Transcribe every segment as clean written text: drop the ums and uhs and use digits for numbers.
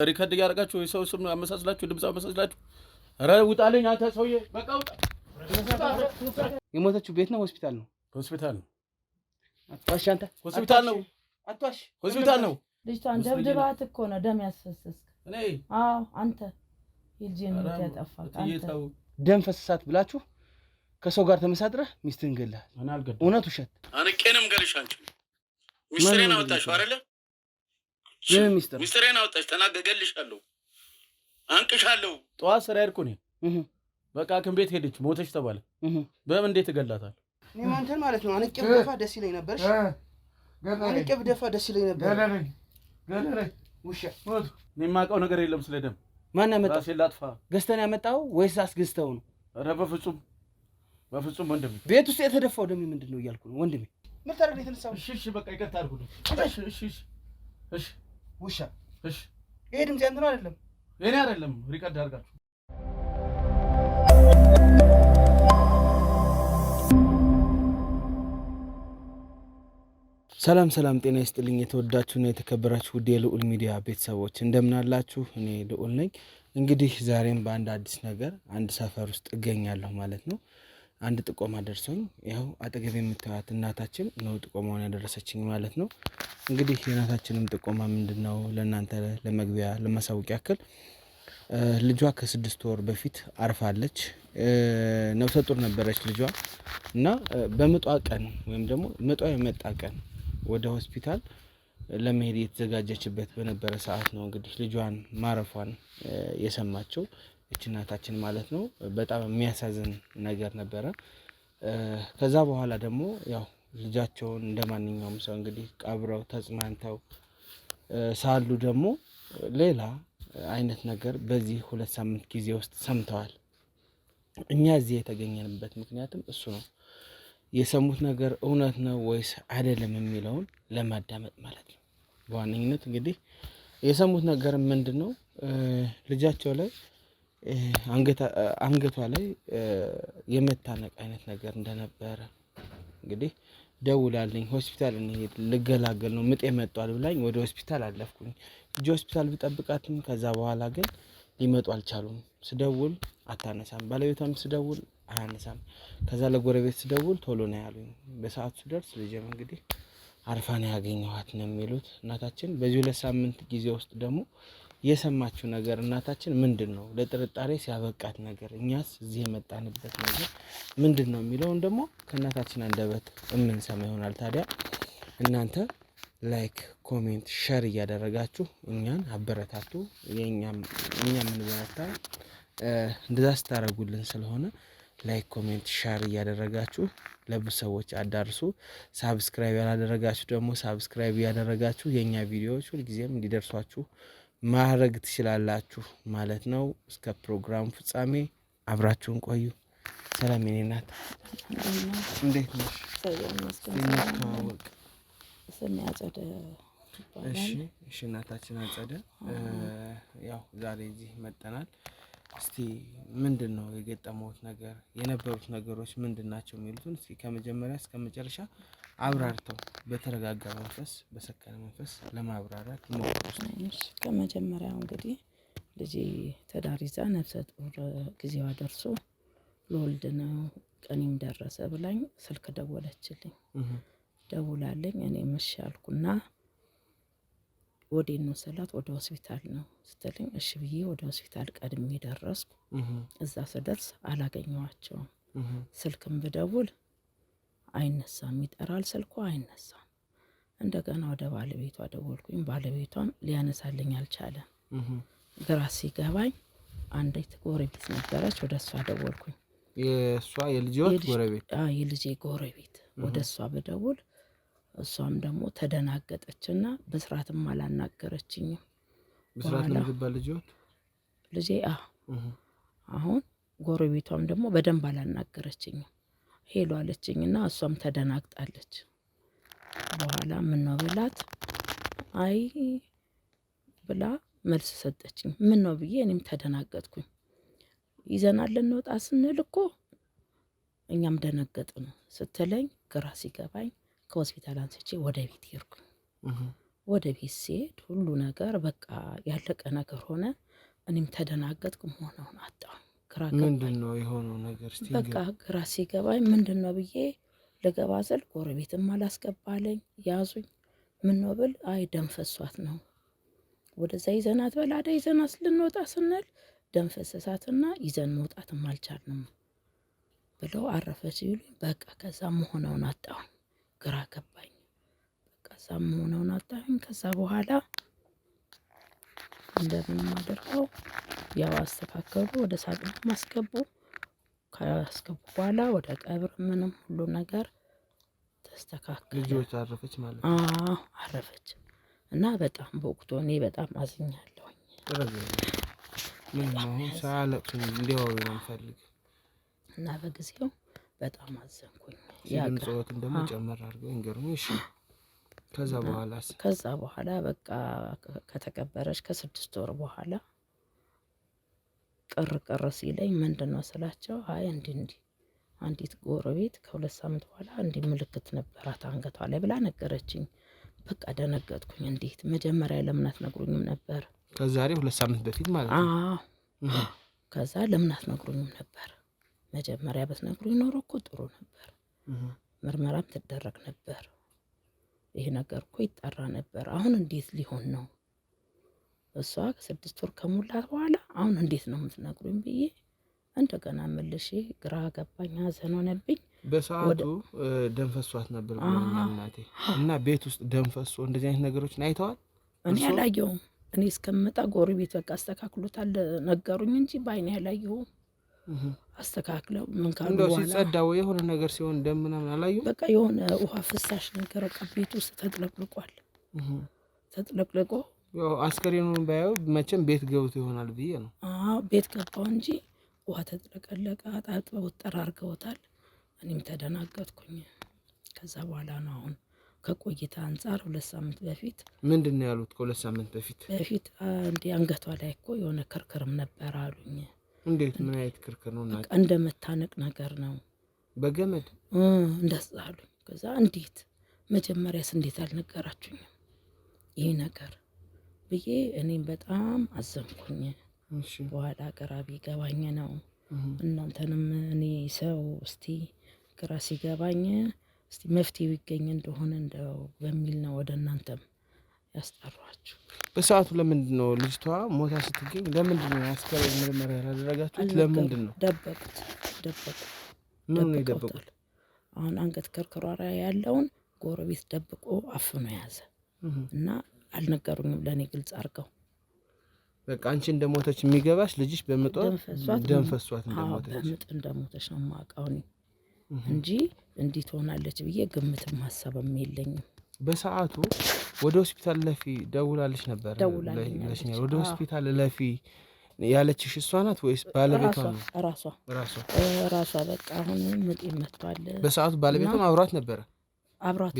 ሪከርድ ያደርጋችሁ የሰው ስም አመሳስላችሁ ድምጽ አመሳስላችሁ ኧረ ውጣልኝ አንተ ሰውዬ በቃ ውጣ። የሞተችው ቤት ነው ሆስፒታል ነው? ሆስፒታል ነው። አትዋሽ አንተ። ሆስፒታል ነው። አትዋሽ። ሆስፒታል ነው። ልጅቷን ደብድባት እኮ ነው ደም ያስፈሰስክ። እኔ አዎ አንተ የልጄን ነው ያጠፋክ አንተ። ደም ፈሰሳት ብላችሁ ከሰው ጋር ተመሳጥረህ ሚስትህን ገለሃል። እኔ አልገደልኩም። እውነት ውሸት? አንቄንም ገልሽ አንቺ ሚስትሬን አወጣሽው አይደለ? ምን ሚስትሬን አወጣሽ ተናገገልሻለሁ አንቅሻለሁ። ጠዋት ስራ ሄድኩ እኔ በቃ ሐኪም ቤት ሄደች ሞተች ተባለ። በምን እንዴት እገላታለሁ? እኔ ማንተን ማለት ነው አንቄ ብደፋ ደስ ይለኝ ነበር። እሺ አንቄ ብደፋ ደስ ይለኝ ነበር። ገለረኝ ውሻ ሞት። እኔ የማውቀው ነገር የለም ስለ ደም። ማን ያመጣው? ራሴን ላጥፋ። ገዝተን ያመጣው ወይስ አስገዝተው ነው? ኧረ በፍጹም ወንድሜ። ቤት ውስጥ የተደፋው ደም ምንድን ነው እያልኩ ነው ወንድሜ። ምን ታደርግ የተነሳው? እሺ በቃ ይቅርታ አድርጉልኝ። እሺ ውሻ እሺ። ይሄ ድምጽ ያንተ ነው አይደለም? የኔ አይደለም። ሪከርድ አድርጋችሁ ሰላም ጤና ይስጥልኝ። የተወዳችሁና የተከበራችሁ ውድ የልዑል ሚዲያ ቤተሰቦች እንደምን አላችሁ? እኔ ልዑል ነኝ። እንግዲህ ዛሬም በአንድ አዲስ ነገር አንድ ሰፈር ውስጥ እገኛለሁ ማለት ነው። አንድ ጥቆማ ደርሶኝ ያው አጠገብ የምታዩት እናታችን ነው ጥቆማውን ያደረሰችኝ ማለት ነው። እንግዲህ የእናታችንም ጥቆማ ምንድነው ለእናንተ ለመግቢያ ለማሳወቅ ያክል ልጇ ከ6 ወር በፊት አርፋለች። ነፍሰ ጡር ነበረች ልጇ እና በምጧ ቀን ወይም ደግሞ ምጧ የመጣ ቀን ወደ ሆስፒታል ለመሄድ የተዘጋጀችበት በነበረ ሰዓት ነው እንግዲህ ልጇን ማረፏን የሰማቸው እቺ እናታችን ማለት ነው። በጣም የሚያሳዝን ነገር ነበረ። ከዛ በኋላ ደግሞ ያው ልጃቸውን እንደማንኛውም ሰው እንግዲህ ቀብረው ተጽናንተው ሳሉ ደግሞ ሌላ አይነት ነገር በዚህ 2 ሳምንት ጊዜ ውስጥ ሰምተዋል። እኛ እዚህ የተገኘንበት ምክንያትም እሱ ነው። የሰሙት ነገር እውነት ነው ወይስ አይደለም የሚለውን ለማዳመጥ ማለት ነው። በዋነኝነት እንግዲህ የሰሙት ነገር ምንድነው ልጃቸው ላይ አንገቷ ላይ የመታነቅ አይነት ነገር እንደነበረ እንግዲህ ደውላልኝ ሆስፒታል እንሄድ ልገላገል ነው ምጤ መጥቷል ብላኝ ወደ ሆስፒታል አለፍኩኝ። ልጅ ሆስፒታል ብጠብቃትም ከዛ በኋላ ግን ሊመጡ አልቻሉም። ስደውል አታነሳም፣ ባለቤቷም ስደውል አያነሳም። ከዛ ለጎረቤት ስደውል ቶሎ ነው ያሉኝ። በሰዓቱ ስደርስ ልጅም እንግዲህ አርፋ ነው ያገኘኋት ነው የሚሉት እናታችን። በዚህ 2 ሳምንት ጊዜ ውስጥ ደግሞ የሰማችው ነገር እናታችን ምንድነው ለጥርጣሬ ሲያበቃት ነገር እኛስ እዚህ የመጣንበት ነገር ምንድነው የሚለውን ደግሞ ከእናታችን አንደበት የምንሰማ ይሆናል። ታዲያ እናንተ ላይክ፣ ኮሜንት፣ ሼር እያደረጋችሁ እኛን አበረታቱ። እኛ የምንበረታ እንደዛ ስታደርጉልን ስለሆነ ላይክ፣ ኮሜንት፣ ሼር እያደረጋችሁ ለብዙ ሰዎች አዳርሱ። ሳብስክራይብ ያላደረጋችሁ ደግሞ ሳብስክራይብ እያደረጋችሁ የኛ ቪዲዮዎች ሁልጊዜም እንዲደርሷችሁ ማድረግ ትችላላችሁ ማለት ነው። እስከ ፕሮግራሙ ፍጻሜ አብራችሁን ቆዩ። ሰላም የኔ እናት፣ እንዴት ነሽ? እንተዋወቅ። ስሜ አጸደ ይባላል። እሺ እናታችን አጸደ፣ ያው ዛሬ እዚህ መጠናል። እስቲ ምንድን ነው የገጠመውት ነገር የነበሩት ነገሮች ምንድን ናቸው የሚሉትን እስቲ ከመጀመሪያ እስከ መጨረሻ አብራርተው በተረጋጋ መንፈስ በሰከነ መንፈስ ለማብራራት ሞክሩ። ከመጀመሪያው እንግዲህ ልጄ ትዳር ይዛ ነፍሰ ጡር ጊዜዋ ደርሶ ልወልድ ነው ቀኔም ደረሰ ብላኝ ስልክ ደወለችልኝ። ደውላለኝ እኔም እሺ አልኩና ወዴት ነው ስላት ወደ ሆስፒታል ነው ስትለኝ እሺ ብዬ ወደ ሆስፒታል ቀድሜ ደረስኩ። እዛ ስደርስ አላገኘኋቸውም። ስልክም ብደውል አይነሳም፣ ይጠራል ስልኩ አይነሳም። እንደገና ወደ ባለቤቷ ደወልኩኝ። ባለቤቷም ሊያነሳልኝ አልቻለም። ግራ ሲገባኝ አንዲት ጎረቤት ነበረች፣ ወደ እሷ ደወልኩኝ። የእሷ የልጅ ጎረቤት? አዎ የልጄ ጎረቤት። ወደ እሷ በደውል እሷም ደግሞ ተደናገጠችና በስርዓትም አላናገረችኝም። በስርዓት ነው የሚባል ልጄ? አሁን ጎረቤቷም ደግሞ በደንብ አላናገረችኝም። ሄሎ አለችኝና እሷም ተደናግጣለች። በኋላ ምን ነው ብላት አይ ብላ መልስ ሰጠችኝ። ምን ነው ብዬ እኔም ተደናገጥኩኝ። ይዘናል እንወጣ ስንል እኮ እኛም ደነገጥን ስትለኝ ግራ ሲገባኝ ከሆስፒታል አንስቼ ወደ ቤት ሄድኩኝ። ወደ ቤት ሲሄድ ሁሉ ነገር በቃ ያለቀ ነገር ሆነ። እኔም ተደናገጥኩ። መሆነውን አጣሁ። ግራ ገባኝ። ምንድነው የሆነው ነገር? እስቲ በቃ ግራ ሲገባኝ ምንድነው ብዬ ልገባ ስል ጎረቤትም አላስገባለኝ። ያዙኝ። ምን ነው ብል አይ ደም ፈሷት ነው። ወደዛ ይዘናት በላዳ ይዘናት ልንወጣ ስንል ደም ፈሰሳትና ይዘን መውጣትም አልቻልንም ብለው አረፈች ይሉኝ። በቃ ከዛ መሆነውን አጣሁኝ። ግራ ገባኝ። በቃ እዛ መሆነውን አጣሁኝ። ከዛ በኋላ እንደምን አደረገው ያው አስተካከሉ። ወደ ሳጥን ማስገቡ። ካስገቡ በኋላ ወደ ቀብር ምንም ሁሉ ነገር ተስተካከለ። ልጆች አረፈች ማለት ነው? አረፈች። እና በጣም በወቅቱ እኔ በጣም አዝኛለሁኝ። ምን ነው ሳለቅሱ እንዲያው ይፈልግ እና በጊዜው በጣም አዘንኩኝ። ድምጽዎትን ደግሞ ጨመር አድርገው እንገሩኝ። እሺ ከዛ በኋላ በቃ ከተቀበረች ከ6 ወር በኋላ ቅር ሲለኝ ምንድነው ስላቸው አይ እንዲህ አንዲት ጎረቤት ከ2 ሳምንት በኋላ እንዲህ ምልክት ነበራት አንገቷ ላይ ብላ ነገረችኝ። በቃ ደነገጥኩኝ። እንዴት መጀመሪያ ለምን አትነግሩኝም ነበር? ከዛሬ 2 ሳምንት በፊት ማለት ነው። ከዛ ለምን አትነግሩኝም ነበር? መጀመሪያ ብትነግሩኝ ኖሮ እኮ ጥሩ ነበር። ምርመራም ትደረግ ነበር። ይሄ ነገር እኮ ይጣራ ነበር። አሁን እንዴት ሊሆን ነው? እሷ ከ6 ወር ከሞላት በኋላ አሁን እንዴት ነው የምትነግሩኝ ብዬ እንደገና መልሼ ግራ ገባኝ። ሀዘን ሆነብኝ። በሰዓቱ ደም ፈሷት ነበር ብሎኛል እናቴ። እና ቤት ውስጥ ደም ፈሶ እንደዚህ አይነት ነገሮችን አይተዋል? እኔ አላየሁም። እኔ እስከምመጣ ጎረቤት በቃ አስተካክሎታል ነገሩኝ እንጂ በአይኔ አላየሁም። አስተካክለው ምን ካሉ እንደው በኋላ ሲጸዳ ወይ የሆነ ነገር ሲሆን ደም ምናምን አላየሁም። በቃ የሆነ ውሃ ፍሳሽ ነገር በቃ ቤት ውስጥ ተጥለቅልቋል። ተጥለቅልቆ ያው አስከሬኑን ባየው መቼም ቤት ገብቶ ይሆናል ብዬ ነው። ቤት ገባው እንጂ ውሃ ተጥለቀለቀ። አጣጥበው ጠራርገውታል። እኔም ተደናገጥኩኝ። ከዛ በኋላ ነው አሁን ከቆይታ አንጻር 2 ሳምንት በፊት ምንድነው ያሉት? ከ2 ሳምንት በፊት እንደ አንገቷ ላይ እኮ የሆነ ክርክርም ነበር አሉኝ። እንዴት? ምን አይነት ክርክር ነው? በቃ እንደመታነቅ ነገር ነው በገመድ እንደዛ አሉኝ። ከዛ እንዴት መጀመሪያስ እንዴት አልነገራችሁኝም ይህ ነገር ብዬ እኔም በጣም አዘንኩኝ። በኋላ ግራ ቢገባኝ ነው እናንተንም እኔ ሰው እስቲ ግራ ሲገባኝ እስቲ መፍትሄ ይገኝ እንደሆነ እንደው በሚል ነው ወደ እናንተም ያስጠራችሁ። በሰዓቱ ለምንድን ነው ልጅቷ ሞታ ስትገኝ ለምንድን ነው አስከሬን ምርመራ ያላደረጋችሁት? ለምንድን ነው ደበቁት? ምን ነው የደበቁት? አሁን አንገት ከርክሯራ ያለውን ጎረቤት ደብቆ አፍኖ ያዘ እና አልነገሩኝም ለኔ ግልጽ አድርገው። በቃ አንቺ እንደሞተች የሚገባሽ ልጅሽ በምጧ ደም ፈሷት እንደሞተች በምጥ እንደሞተች ነው የማውቀው እንጂ እንዲህ ትሆናለች ብዬ ግምትም ሀሳብም የለኝም። በሰዓቱ ወደ ሆስፒታል ለፊ ደውላለች ነበር? ወደ ሆስፒታል ለፊ ያለችሽ እሷ ናት ወይስ ባለቤቷ ነው? ራሷ በቃ አሁን ምጥ መጥቷል። በሰዓቱ ባለቤቷም አብሯት ነበረ? አብሯት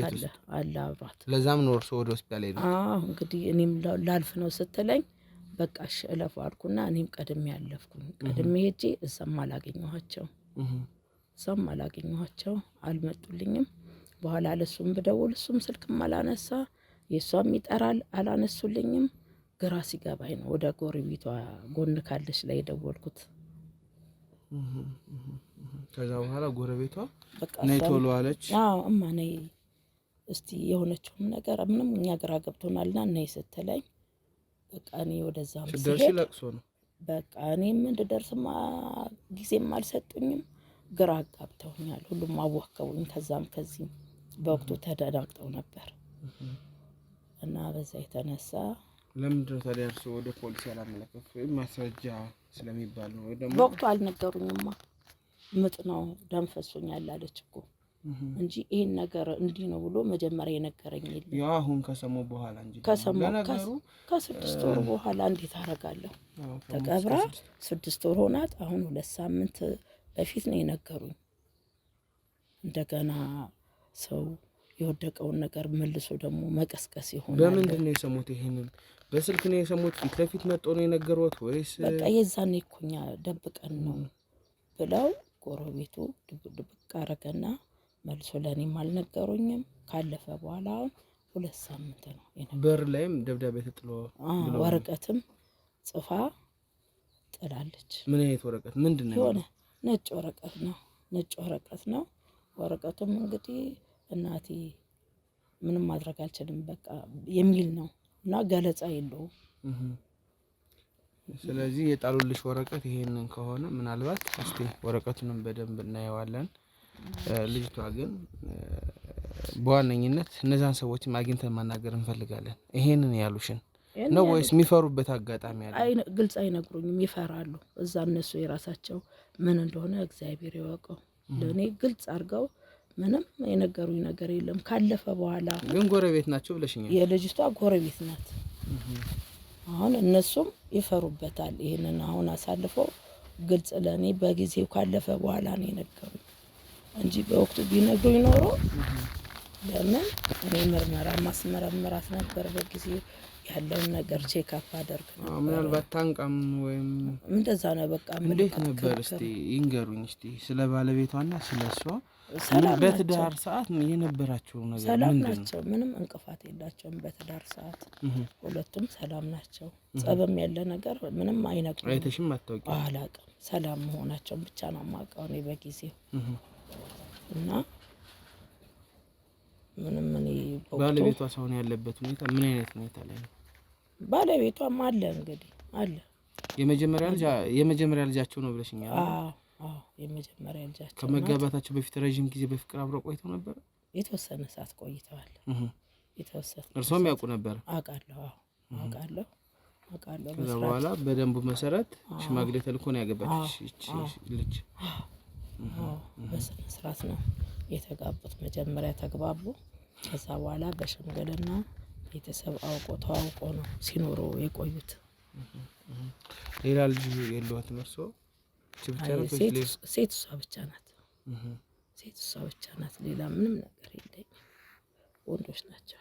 አለ አብሯት። ለዛም ነው እርሶ ወደ ሆስፒታል ሄዱ? እንግዲህ እኔም ላልፍ ነው ስትለኝ በቃ እሺ እለፉ አልኩና እኔም ቀድሜ ያለፍኩኝ። ቀድሜ ሄጄ እዛም አላገኘኋቸው አልመጡልኝም። በኋላ ለሱም ብደውል እሱም ስልክም አላነሳ፣ የሷም ይጠራል አላነሱልኝም። ግራ ሲገባኝ ነው ወደ ጎረቤቷ ጎን ካለች ላይ የደወልኩት። ከዛ በኋላ ጎረቤቷ ነይ ቶሎ አለች። እማ ነይ እስቲ የሆነችውም ነገር ምንም እኛ ግራ ገብቶናልና ነይ ስትለኝ በቃ እኔ ወደዛም ሲሄድ ለቅሶ ነው በቃ እኔም እንድደርስማ ጊዜም አልሰጡኝም። ግራ አጋብተውኛል። ሁሉም አዋከቡኝ። ከዛም ከዚህም በወቅቱ ተደናግጠው ነበር እና በዛ የተነሳ ለምንድን ነው ታዲያ እርስዎ ወደ ፖሊስ ያላመለከቱት? ወይም ማስረጃ ስለሚባል ነው? ወይ ደግሞ በወቅቱ አልነገሩኝማ። ምጥ ነው ደም ፈሶኛል አለች እኮ እንጂ ይሄን ነገር እንዲህ ነው ብሎ መጀመሪያ የነገረኝ የለም። ያው አሁን ከሰማሁ በኋላ እንጂ ከ6 ወር በኋላ እንዴት አደርጋለሁ? ተቀብራ 6 ወር ሆናት። አሁን 2 ሳምንት በፊት ነው የነገሩኝ። እንደገና ሰው የወደቀውን ነገር መልሶ ደግሞ መቀስቀስ ይሆናል። በምንድን ነው የሰሙት? ይሄንን በስልክ ነው የሰሙት? ፊት ለፊት መጥቶ ነው የነገሩት ወይስ? በቃ የዛኔ እኮ እኛ ደብቀን ነው ብለው ጎረቤቱ ድብቅ አረገና መልሶ ለእኔም አልነገሩኝም። ካለፈ በኋላ 2 ሳምንት ነው። በር ላይም ደብዳቤ ተጥሎ ወረቀትም ጽፋ ጥላለች። ምን አይነት ወረቀት ምንድነው? የሆነ ነጭ ወረቀት ነው። ወረቀቱም እንግዲህ እናቴ ምንም ማድረግ አልችልም በቃ የሚል ነው እና ገለጻ የለውም። ስለዚህ የጣሉልሽ ወረቀት ይሄንን ከሆነ ምናልባት እስቲ ወረቀቱንም በደንብ እናየዋለን። ልጅቷ ግን በዋነኝነት እነዛን ሰዎች አግኝተን ማናገር እንፈልጋለን። ይሄንን ያሉሽን ነው ወይስ የሚፈሩበት አጋጣሚ አለ? ግልጽ አይነግሩኝም፣ ይፈራሉ። እዛ እነሱ የራሳቸው ምን እንደሆነ እግዚአብሔር ይወቀው። ለእኔ ግልጽ አድርገው ምንም የነገሩኝ ነገር የለም። ካለፈ በኋላ ግን ጎረቤት ናቸው ብለሽኛል። የልጅቷ ጎረቤት ናት። አሁን እነሱም ይፈሩበታል። ይሄንን አሁን አሳልፈው ግልጽ ለእኔ በጊዜው ካለፈ በኋላ ነው የነገሩኝ እንጂ በወቅቱ ቢነግሩኝ ኖሮ ለምን እኔ ምርመራ ማስመረምራት ነበር። በጊዜው ያለውን ነገር ቼክ አፕ አደርግ ነበር። ምናልባት ታንቃም ወይም እንደዛ ነው በቃ። እንዴት ነበር እስቲ ይንገሩኝ እስቲ ስለ ባለቤቷና ስለሷ በትዳር ሰዓት የነበራቸው ነገር ሰላም ናቸው። ምንም እንቅፋት የላቸውም። በትዳር ሰዓት ሁለቱም ሰላም ናቸው። ጸብም ያለ ነገር ምንም አይነግሩም። አይተሽም አታውቂም? አላውቅም። ሰላም መሆናቸውን ብቻ ነው የማውቀው እኔ በጊዜው እና ምንም እኔ ባለቤቷ ሰውን ያለበት ሁኔታ ምን አይነት ሁኔታ ላይ ነው? ባለቤቷም አለ እንግዲህ አለ። የመጀመሪያ ልጃቸው ነው ብለሽኛል? አዎ የመጀመሪያ ልጃቸው። ከመጋባታቸው በፊት ረጅም ጊዜ በፍቅር አብረው ቆይተው ነበር? የተወሰነ ሰዓት ቆይተዋል። የተወሰነ እርሶም ያውቁ ነበር? አውቃለሁ። ከዛ በኋላ በደንቡ መሰረት ሽማግሌ ተልኮ ነው ያገባች ልጅ? በስነ ስርዓት ነው የተጋቡት። መጀመሪያ ተግባቡ። ከዛ በኋላ በሽምግልና ቤተሰብ ተዋውቆ ነው ሲኖሩ የቆዩት። ሌላ ልጅ የለዎትም እርሶ? ሴት እሷ ብቻ ናት። ሌላ ምንም ነገር የለኝም። ወንዶች ናቸው።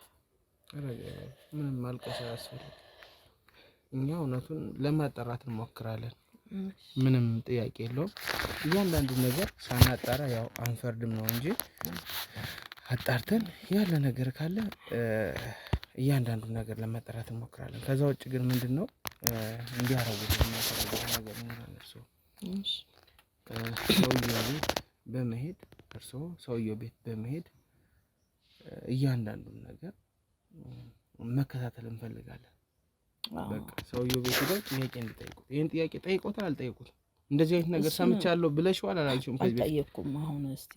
ምንም ማልቀስ አያስፈልግም። እኛ እውነቱን ለማጣራት እንሞክራለን። ምንም ጥያቄ የለውም። እያንዳንዱ ነገር ሳናጣራ ያው አንፈርድም ነው እንጂ አጣርተን ያለ ነገር ካለ እያንዳንዱ ነገር ለማጣራት እንሞክራለን። ከዛ ውጭ ግን ምንድነው እንዲያረጉት የሚያደርገው ነገር ይኖራል። ሰውየው ቤት በመሄድ እያንዳንዱን ነገር መከታተል እንፈልጋለን። በቃ ሰውየው ቤት ሄደው ጥያቄ እንዲጠይቁት። ይሄን ጥያቄ ጠይቆታል አልጠይቁትም? እንደዚህ አይነት ነገር ሰምቻለሁ ብለሽዋል አላልሽም? ከዚህ አልጠየቅኩም። አሁን እስቲ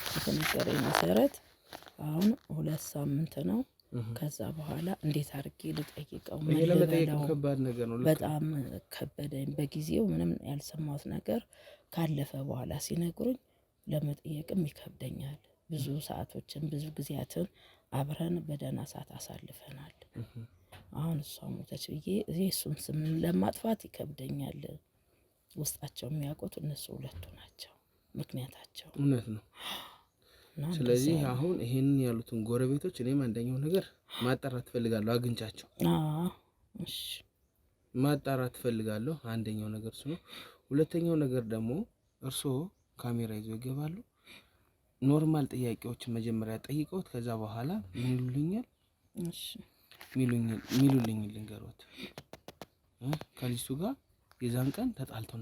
በተነገረኝ መሰረት አሁን 2 ሳምንት ነው። ከዛ በኋላ እንዴት አድርጌ ልጠይቀው? ለመጠየቅ ከባድ ነገር ነው። በጣም ከበደኝ። በጊዜው ምንም ያልሰማሁት ነገር ካለፈ በኋላ ሲነግሩኝ ለመጠየቅም ይከብደኛል። ብዙ ሰዓቶችን ብዙ ጊዜያትን አብረን በደህና ሰዓት አሳልፈናል። አሁን እሷ ሞተች ብዬ እሱን ስም ለማጥፋት ይከብደኛል። ውስጣቸው የሚያውቁት እነሱ ሁለቱ ናቸው። ምክንያታቸው እውነት ነው። ስለዚህ አሁን ይሄንን ያሉትን ጎረቤቶች እኔም አንደኛው ነገር ማጣራት ፈልጋለሁ። አግኝቻቸው እሺ ማጣራት ፈልጋለሁ። አንደኛው ነገር እሱ ነው። ሁለተኛው ነገር ደግሞ እርስዎ ካሜራ ይዘው ይገባሉ። ኖርማል ጥያቄዎችን መጀመሪያ ጠይቀውት ከዛ በኋላ ምን ይሉኛል? እሺ ሚሉልኝ ልንገሮት። ከሊሱ ጋር የዛን ቀን ተጣልታችሁ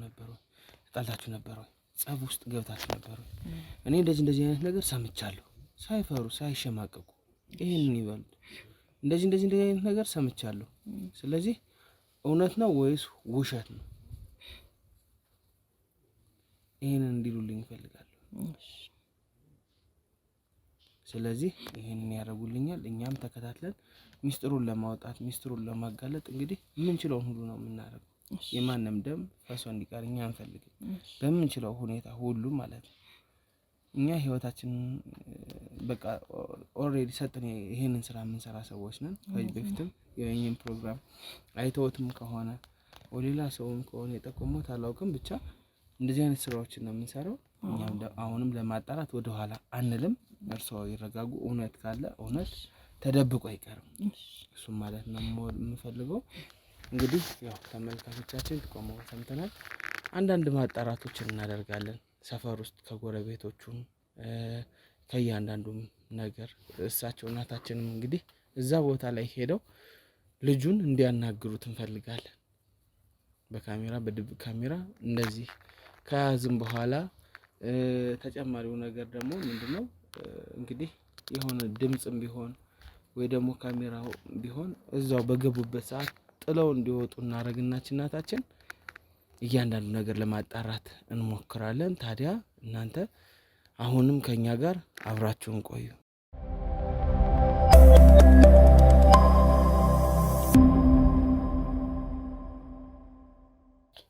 ነበር ወይ? ጸብ ውስጥ ገብታችሁ ነበር ወይ? እኔ እንደዚህ አይነት ነገር ሰምቻለሁ። ሳይፈሩ ሳይሸማቀቁ ይሄንን ይበሉት። እንደዚህ አይነት ነገር ሰምቻለሁ። ስለዚህ እውነት ነው ወይስ ውሸት ነው? ይሄንን እንዲሉልኝ እፈልጋለሁ። ስለዚህ ይሄንን ያደርጉልኛል። እኛም ተከታትለን ሚስጥሩን ለማውጣት ሚስጥሩን ለማጋለጥ እንግዲህ የምንችለውን ሁሉ ነው የምናደርገው። የማንም ደም ፈሶ እንዲቀር እኛ አንፈልግም። በምንችለው ሁኔታ ሁሉ ማለት ነው። እኛ ህይወታችን በቃ ኦልሬዲ ሰጥተን ይሄንን ስራ የምንሰራ ሰዎች ነን። ከዚህ በፊትም የእኛን ፕሮግራም አይተውትም ከሆነ ወሌላ ሰውም ከሆነ የጠቆሙት አላውቅም፣ ብቻ እንደዚህ አይነት ስራዎችን ነው የምንሰራው። እኛም አሁንም ለማጣራት ወደ ኋላ አንልም። እርስዎ ይረጋጉ። እውነት ካለ እውነት ተደብቆ አይቀርም። እሱም ማለት ነው የምፈልገው። እንግዲህ ያው ተመልካቾቻችን ቆመው ሰምተናል። አንዳንድ ማጣራቶችን እናደርጋለን ሰፈር ውስጥ ከጎረቤቶቹም ከእያንዳንዱ ነገር እሳቸው እናታችንም እንግዲህ እዛ ቦታ ላይ ሄደው ልጁን እንዲያናግሩት እንፈልጋለን። በካሜራ በድብቅ ካሜራ እንደዚህ ከያዝም በኋላ ተጨማሪው ነገር ደግሞ ምንድነው እንግዲህ የሆነ ድምጽም ቢሆን ወይ ደግሞ ካሜራው ቢሆን እዛው በገቡበት ሰዓት ጥለው እንዲወጡ እናረግና እናታችን እያንዳንዱ ነገር ለማጣራት እንሞክራለን። ታዲያ እናንተ አሁንም ከኛ ጋር አብራችሁን ቆዩ።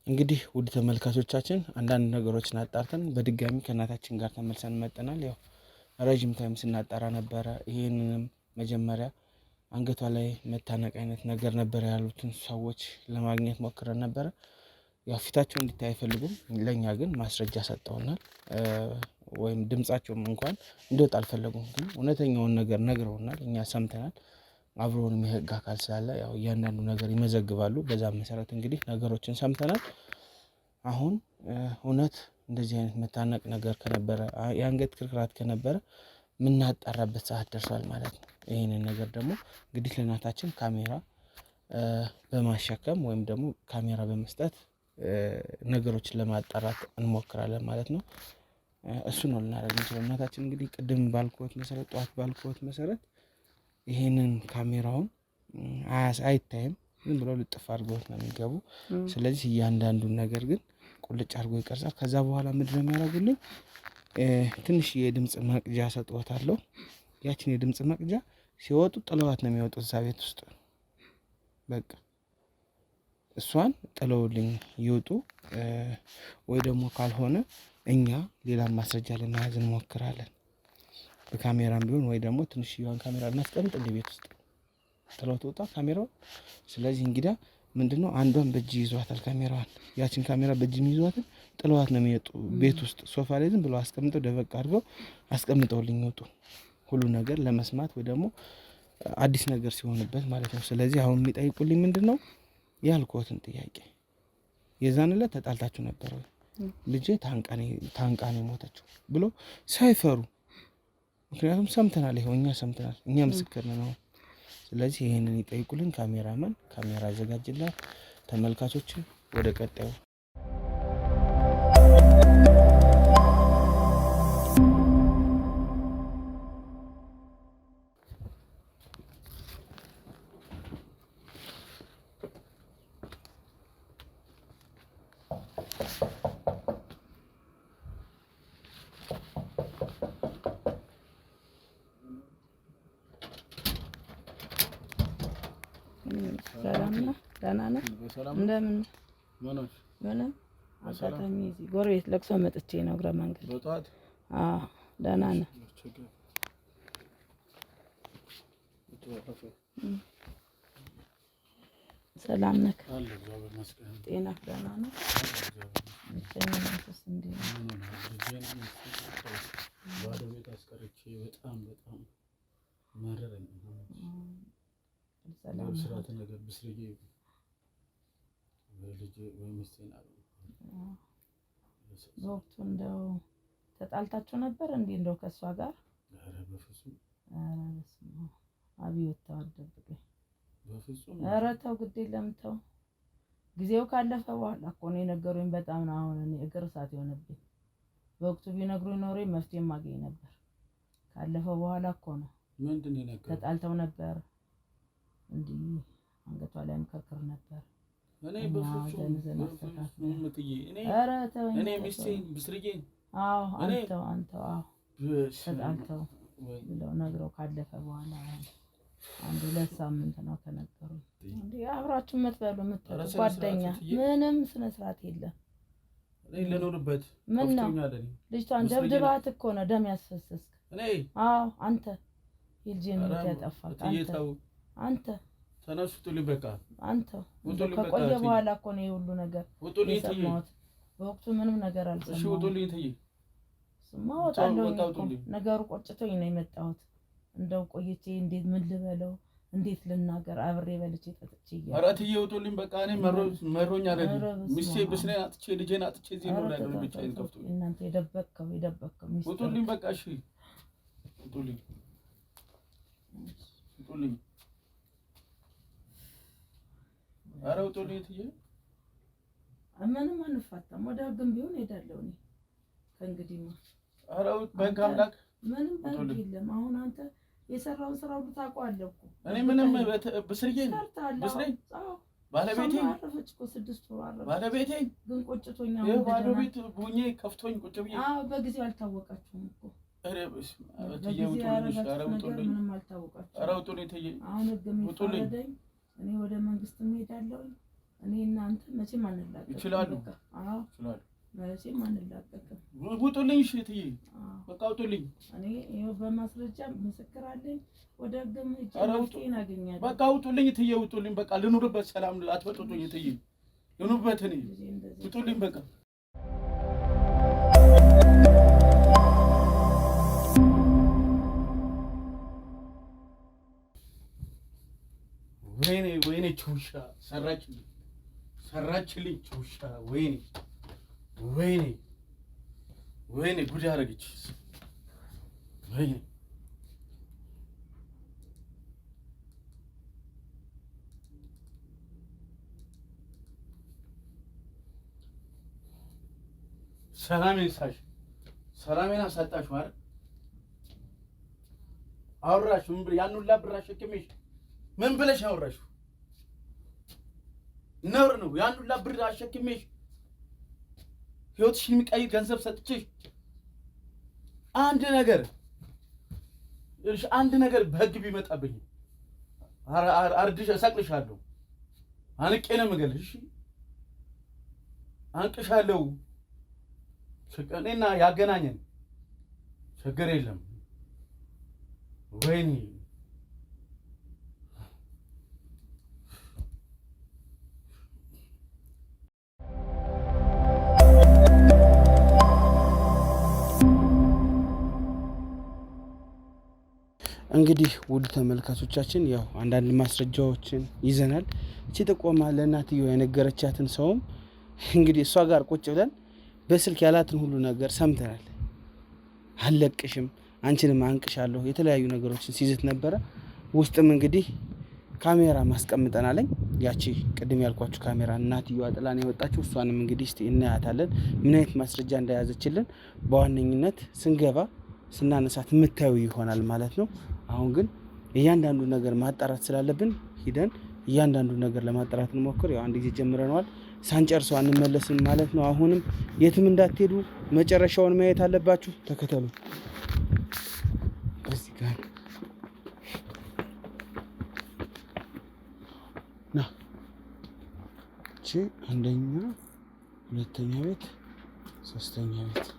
እንግዲህ ውድ ተመልካቾቻችን አንዳንድ ነገሮችን አጣርተን በድጋሚ ከእናታችን ጋር ተመልሰን መጥተናል። ያው ረጅም ታይም ስናጣራ ነበረ። ይሄንንም መጀመሪያ አንገቷ ላይ መታነቅ አይነት ነገር ነበር ያሉትን ሰዎች ለማግኘት ሞክረን ነበረ። ያው ፊታቸው እንዲታይ አይፈልጉም። ለኛ ግን ማስረጃ ሰጠውናል። ወይም ድምጻቸውም እንኳን እንዲወጣ አልፈለጉም። ግን እውነተኛውን ነገር ነግረውናል። እኛ ሰምተናል። አብሮን የህግ አካል ስላለ ያው እያንዳንዱ ነገር ይመዘግባሉ። በዛ መሰረት እንግዲህ ነገሮችን ሰምተናል። አሁን እውነት እንደዚህ አይነት መታነቅ ነገር ከነበረ የአንገት ክርክራት ከነበረ ምናጣራበት ሰዓት ደርሷል ማለት ነው። ይሄንን ነገር ደግሞ እንግዲህ ለእናታችን ካሜራ በማሸከም ወይም ደግሞ ካሜራ በመስጠት ነገሮችን ለማጣራት እንሞክራለን ማለት ነው። እሱ ነው ልናደርግ እንችላለን። እናታችን እንግዲህ ቅድም ባልኩት መሰረት ጠዋት ባልኩት መሰረት ይሄንን ካሜራውን አይታይም፣ ዝም ብሎ ልጥፍ አድርገውት ነው የሚገቡ። ስለዚህ እያንዳንዱን ነገር ግን ቁልጭ አድርጎ ይቀርጻል። ከዛ በኋላ ምንድነው የሚያደርጉልኝ? ትንሽ የድምጽ መቅጃ ሰጥቷታለሁ። ያችን የድምጽ መቅጃ ሲወጡ ጥለዋት ነው የሚወጡት እዛ ቤት ውስጥ። በቃ እሷን ጥለውልኝ ይወጡ። ወይ ደግሞ ካልሆነ እኛ ሌላ ማስረጃ ለመያዝ እንሞክራለን። በካሜራም ቢሆን ወይ ደግሞ ትንሽዬዋን ካሜራ እናስቀምጥ እንደ ቤት ውስጥ ጥለው ትወጣ ካሜራው። ስለዚህ እንግዲህ ምንድነው አንዷን በእጅ ይዟታል ካሜራዋን። ያችን ካሜራ በእጅ ይዟታል ጥለዋት ነው የሚወጡ ቤት ውስጥ ሶፋ ላይ ዝም ብለው አስቀምጠው ደበቅ አድርገው አስቀምጠውልኝ ይወጡ። ሁሉ ነገር ለመስማት ወይ ደግሞ አዲስ ነገር ሲሆንበት ማለት ነው። ስለዚህ አሁን የሚጠይቁልኝ ምንድነው ያልኩትን ጥያቄ የዛን ዕለት ተጣልታችሁ ነበር ወይ? ልጄ ታንቃ ነው የሞተችው ብሎ ሳይፈሩ፣ ምክንያቱም ሰምተናል፣ ይሄው እኛ ሰምተናል፣ እኛ ምስክር ነው። ስለዚህ ይሄንን ይጠይቁልን። ካሜራማን ካሜራ ያዘጋጅላል። ተመልካቾች ወደ ቀጣዩ ደህና ነህ? እንደምን ምንም አጋጣሚ እዚህ ጎረቤት ለቅሶ መጥቼ ነው እግረ መንገድ። በጠዋት ደህና ነህ? ሰላም ነህ? ጤና ደህና ነው? ስራት ነገር ብስርዬ በልጅ ወይ ሚስቴን አሉ። በወቅቱ እንደው ተጣልታችሁ ነበር እንዴ? እንደው ከሷ ጋር? ኧረ በፍጹም። አብዮት ተዋደብኝ። በፍጹም። ኧረ ተው ግድ የለም ተው። ጊዜው ካለፈ በኋላ እኮ ነው የነገሩኝ። በጣም ነው አሁን እኔ እግር እሳት የሆነብኝ። በወቅቱ ቢነግሩኝ ኖሮ መፍትሄ ማግኘት ነበር። ካለፈ በኋላ እኮ ነው። ምንድን ነው የነገሩኝ? ተጣልተው ነበር እንዲህ አንገቷ ላይም ክርክር ነበር። እኔ በፍጹም እኔ ሚስቴን ብስርዬን አንተው ተጣልተው ብለው ነግረው ካለፈ በኋላ አንድ 2 ሳምንት ነው ከነገሩ። እንዴ አብራችሁ የምትበሉ የምትጠጡ ጓደኛ ምንም ስነ ስርዓት የለም። እኔ ለኖርበት ምን ነው ልጅቷን ደብድባት እኮ ነው ደም ያስፈሰስክ። እኔ አንተ የልጄን ሞት ያጠፋክ አንተ ተነሱልኝ በቃ አንተ ከቆየ በኋላ እኮ ነው የሁሉ ነገር የሰማሁት። በወቅቱ ምንም ነገር አልሰማሁም። እሺ ውጡልኝ ተይ ወጣለሁ ነገሩ ቆጭቶኝ ነው የመጣሁት። እንደው ቆይቼ እንዴት ምን ልበለው እንዴት ልናገር አብሬ በልቼ ጠጥቼ ይያል። ኧረ ተይ ውጡልኝ በቃ እኔ መሮኛ አይደለም ሚስቴ ብስኔ አጥቼ ልጄን አጥቼ እዚህ ነው ያለው ብቻዬን ከፍቶ እናንተ የደበቅከው ውጡልኝ በቃ እሺ ውጡልኝ ውጡልኝ ኧረ ውጡልኝ እትዬ ምንም አንፋታም ወደ ህግም ቢሆን ሄዳለሁ እኔ ከእንግዲህማ ኧረ በህግ አምላክ ምንም በህግ የለም አሁን አንተ የሰራውን ስራ ሁሉ ታውቀዋለህ እኮ እኔ ምንም ብስርዬ ባለቤቴ አረፈች እኮ 6 ወር አረፈች ባለቤቴ ግን ቆጭቶኛ ባዶ ቤት ቡኜ ከፍቶኝ ቁጭ ብዬ በጊዜው አልታወቃችሁም እኮ ኧረ እትዬ ውጡልኝ ኧረ ውጡልኝ ምንም አልታወቃችሁም ኧረ ውጡልኝ እትዬ አሁን ህግም ይፈረደኝ እኔ ወደ መንግስት እሄዳለሁ እኔ እናንተ መቼም አንላቀቅም ይችላሉ መቼም አንላቀቅም ውጡልኝ እሺ እትዬ በቃ ውጡልኝ እኔ ይኸው በማስረጃ ምስክር አለኝ ወደ ህግም ሄጄ አገኛለሁ በቃ ውጡልኝ እትዬ ውጡልኝ በቃ ልኑርበት ሰላም አትበጡኝ እትዬ ልኑርበት እኔ ውጡልኝ በቃ ወይኔ ቹሻ ሰራችልኝ ቹሻ ወይኔ ጉድ አደረገች ወይኔ ሰላሜን አሳጣሽው አይደል አወራሽ ያን ሁላ ብር አሸክሜሽ ምን ብለሽ አወራሽው ነውር ነው ያን ሁላ ብር አሸክሜሽ ህይወትሽን የሚቀይር ገንዘብ ሰጥቼሽ አንድ ነገር በህግ ቢመጣብኝ አርድሽ እሰቅልሻለሁ አንቄ ነው የምገልሽ አንቅሻለሁ እኔና ያገናኘን ችግር የለም ወይኔ እንግዲህ ውድ ተመልካቾቻችን ያው አንዳንድ ማስረጃዎችን ይዘናል እቺ ጥቆማ ለእናትየው የነገረቻትን ሰውም እንግዲህ እሷ ጋር ቁጭ ብለን በስልክ ያላትን ሁሉ ነገር ሰምተናል አለቅሽም አንቺንም አንቅሻለሁ የተለያዩ ነገሮችን ሲዝት ነበረ ውስጥም እንግዲህ ካሜራ ማስቀምጠናለኝ ያቺ ቅድም ያልኳችሁ ካሜራ እናትየው አጥላን የወጣችው እሷንም እንግዲህ እስቲ እናያታለን ምን አይነት ማስረጃ እንደያዘችልን በዋነኝነት ስንገባ ስናነሳት የምታዩ ይሆናል ማለት ነው አሁን ግን እያንዳንዱ ነገር ማጣራት ስላለብን ሂደን እያንዳንዱ ነገር ለማጣራት እንሞክር ያው አንድ ጊዜ ጀምረናል ሳንጨርሰው አንመለስም ማለት ነው አሁንም የትም እንዳትሄዱ መጨረሻውን ማየት አለባችሁ ተከተሉ እዚህ ጋር ና እቺ አንደኛ ሁለተኛ ቤት ሶስተኛ ቤት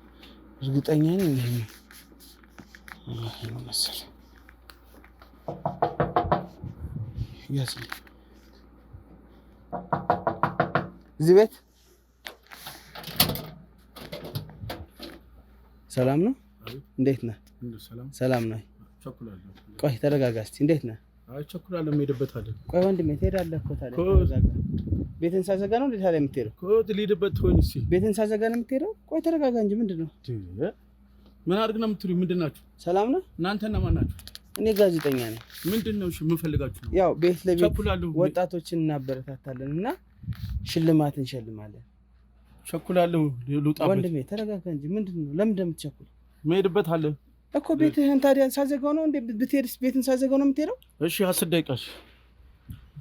እርግጠኛ ነኝ ይሄ ነው መሰለኝ ያስ እዚህ ቤት ሰላም ነው እንዴት ነህ ሰላም ነው ቆይ ተረጋጋ እስቲ እንዴት ነህ አይ ቸኩላለሁ የምሄድበታለሁ ቆይ ወንድሜ ትሄዳለህ እኮ ታዲያ ተረጋጋ ቤትን ሳዘጋ ነው እንዴት ታዲያ የምትሄደው እኮ ልሂድበት ሆኝ እስኪ ቤትን ሳዘጋ ነው የምትሄደው ቆይ ተረጋጋ እንጂ ምንድነው ምን አድርግ ነው የምትሉኝ ምንድናችሁ ሰላም ነው እናንተና ማን ናችሁ እኔ ጋዜጠኛ ነኝ ምንድነው እሺ ምን ፈልጋችሁ ነው ያው ቤት ለቤት ወጣቶችን እናበረታታለንና ሽልማት እንሸልማለን ቸኩላለሁ ልውጣበት ወንድሜ ተረጋጋ እንጂ ምንድነው ለምን እንደምትቸኩል መሄድበት አለ እኮ ቤትህን ታዲያ ሳዘጋው ነው እንዴ ብትሄድስ ቤትን ሳዘጋው ነው የምትሄደው እሺ 10 ደቂቃሽ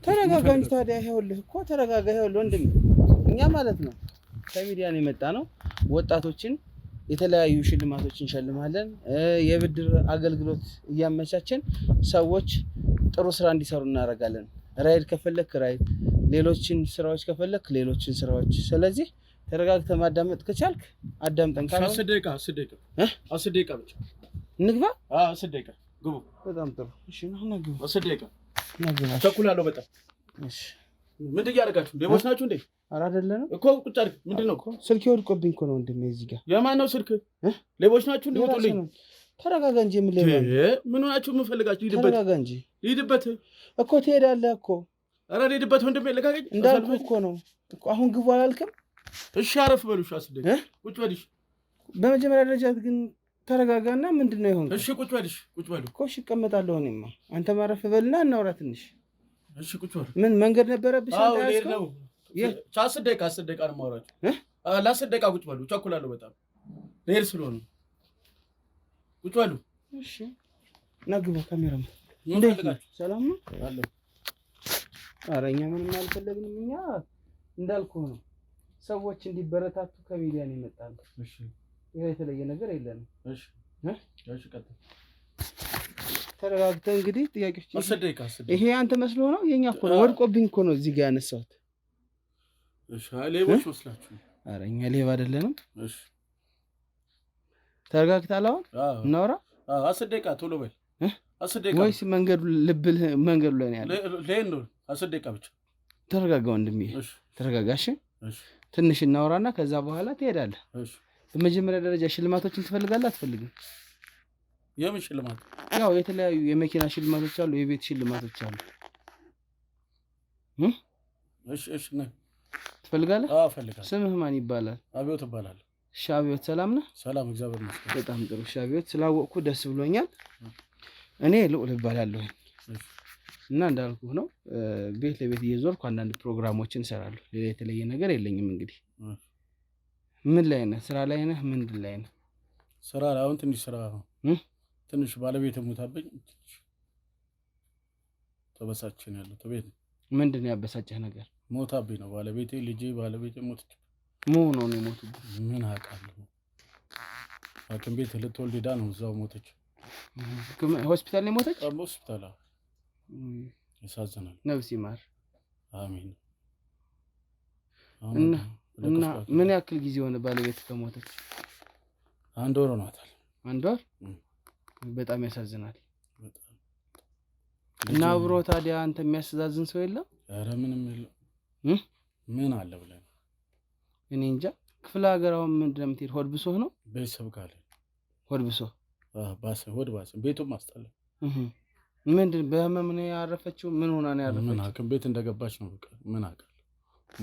ተረጋጋ እንጂ ታዲያ ይኸውልህ እኮ ተረጋጋ ይኸውልህ ወንድሜ እኛ ማለት ነው ከሚዲያ ነው የመጣ ነው ወጣቶችን የተለያዩ ሽልማቶችን እንሸልማለን የብድር አገልግሎት እያመቻቸን ሰዎች ጥሩ ስራ እንዲሰሩ እናደርጋለን ራይድ ከፈለክ ራይድ ሌሎችን ስራዎች ከፈለክ ሌሎችን ስራዎች ስለዚህ ተረጋግተህ ማዳመጥ ከቻልክ አዳምጠን ካለ 10 ደቂቃ ብቻ እንግባ 10 ደቂቃ ግቡ በጣም ጥሩ እሺ ነው ግቡ 10 ደቂቃ ነው ቸኩላለሁ በጣም እሺ ምን እያደረጋችሁ ሌቦች ናችሁ እንዴ ኧረ አይደለም እኮ ቁጭ አድርግ ምንድነው ስልክ ወድቆብኝ እኮ ነው ወንድሜ እዚህ ጋር የማን ነው ስልክ ሌቦች ናችሁ እንዴ ወጡልኝ ተረጋጋ እንጂ ምን ሌባ ምን ሆናችሁ ምን ፈልጋችሁ ተረጋጋ እንጂ ሊድበት እኮ ትሄዳለህ እኮ ኧረ ሊድበት ወንድሜ ለጋገኝ እንዳልኩህ እኮ ነው እኮ አሁን ግቡ አላልክም እሺ አረፍ በሉሽ አስደግ ቁጭ በልሽ በመጀመሪያ ደረጃ ግን ተረጋጋና ምንድነው ይሆን? እሺ ቁጭ በልሽ ቁጭ በሉ እኮ እሺ እቀመጣለሁ እኔማ አንተ ማረፍ በልና እናውራ ትንሽ እሺ ቁጭ በሉ ምን መንገድ ነበረብሽ አንተ ያስከው አስር ደቂቃ ነው የማወራችሁ ለአስር ደቂቃ ቁጭ በሉ ቸኩላለሁ በጣም ልሄድ ስለሆነ ቁጭ በሉ እሺ ናግባ ካሜራማ እንዴት ሰላም ነው አለ ኧረ እኛ ምንም አልፈለግንም እኛ እንዳልኩህ ነው ሰዎች እንዲበረታቱ ከሚዲያ ነው የመጣን እሺ ይሄ የተለየ ነገር የለንም እሺ እሺ ቀጥል ተረጋግተህ እንግዲህ ጥያቄዎች አስር ደቂቃ ይሄ አንተ መስሎ ነው የኛ እኮ ነው ወድቆብኝ እኮ ነው እዚህ ጋር ያነሳሁት እሺ ሌቦች መስላችሁ ኧረ እኛ ሌባ አይደለንም እሺ ተረጋግተሃል አሁን እናውራ አስር ደቂቃ ቶሎ በል አስር ደቂቃ ወይስ መንገዱ ላይ ነው ያለው ለእንዶ አስር ደቂቃ ብቻ ተረጋጋ ወንድሜ ተረጋጋሽ ትንሽ እናውራና ከዛ በኋላ ትሄዳለህ እሺ በመጀመሪያ ደረጃ ሽልማቶችን ትፈልጋለህ አትፈልግም የምን ሽልማት ያው የተለያዩ የመኪና ሽልማቶች አሉ የቤት ሽልማቶች አሉ እሺ ነህ ትፈልጋለህ እፈልጋለሁ ስምህ ማን ይባላል አብዮት እባላለሁ ሻቢዮት ሰላም ነህ ሰላም እግዚአብሔር ይመስገን በጣም ጥሩ ሻቢዮት ስላወቅኩ ደስ ብሎኛል እኔ ልዑል እባላለሁ እና እንዳልኩህ ነው ቤት ለቤት እየዞርኩ አንዳንድ ፕሮግራሞችን እሰራለሁ ሌላ የተለየ ነገር የለኝም እንግዲህ ምን ላይ ነህ ስራ ላይ ነህ ምንድን ላይ ነህ ስራ አሁን ትንሽ ስራ ትንሽ ባለቤት ሞታብኝ ተበሳጭን ያለው ተቤት ምንድን ነው ያበሳጨህ ነገር ሞታብኝ ነው ባለቤቴ ሞተች ምን ነው የሞቱት ምን አውቃለሁ ሐኪም ቤት ልትወልድ ሄዳ ነው እዛው ሞተች ሆስፒታል ነው ሞተች ሆስፒታል ያሳዝናል ነፍስ ይማር አሜን እና ምን ያክል ጊዜ ሆነ ባለቤት ከሞተች አንድ ወር ሆኗታል አንድ ወር በጣም ያሳዝናል እና አብሮ ታዲያ አንተ የሚያስተዛዝን ሰው የለም ኧረ ምንም የለም ምን አለ ብለህ እኔ እንጃ ክፍለ ሀገር አሁን ምንድን ነው የምትሄድ ሆድ ብሶህ ነው ቤተሰብ ካለ ሆድ ብሶህ ሆድ ባሰ ቤቱም ማስጠላ ምንድን በህመም ነው ያረፈችው ምን ሆና ነው ያረፈችው ምን ሐኪም ቤት እንደገባች ነው በቃ ምን አውቃለሁ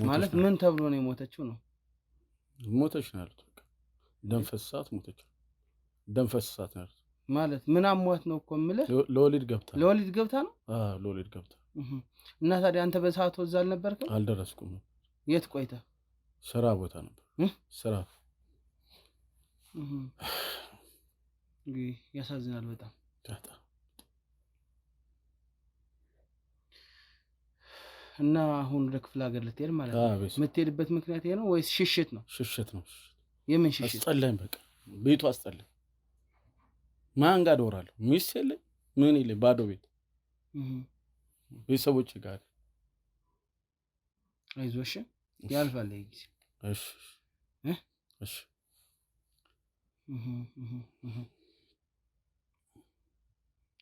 ማለት ምን ተብሎ ነው የሞተችው ነው ሞተች ነው ያሉት በቃ ደም ፈሳት ሞተች ደም ፈሳት ነው ማለት ምን አሟት ነው እኮ የምልህ ለወሊድ ገብታ ነው ለወሊድ ገብታ እና ታዲያ አንተ በሰዓቱ እዛ አልነበርክም አልደረስኩም የት ቆይተህ ስራ ቦታ ነበር ስራ ያሳዝናል በጣም እና አሁን ወደ ክፍለ ሀገር ልትሄድ ማለት ነው የምትሄድበት ምክንያት ይሄ ነው ወይስ ሽሽት ነው የምን ሽሽት አስጠላኝ በቃ ቤቱ አስጠላኝ ማን ጋር እኖራለሁ ሚስት የለኝ ምን የለኝ ባዶ ቤት ቤተሰቦቼ ጋር አይዞሽ ያልፋል ይሄ እሺ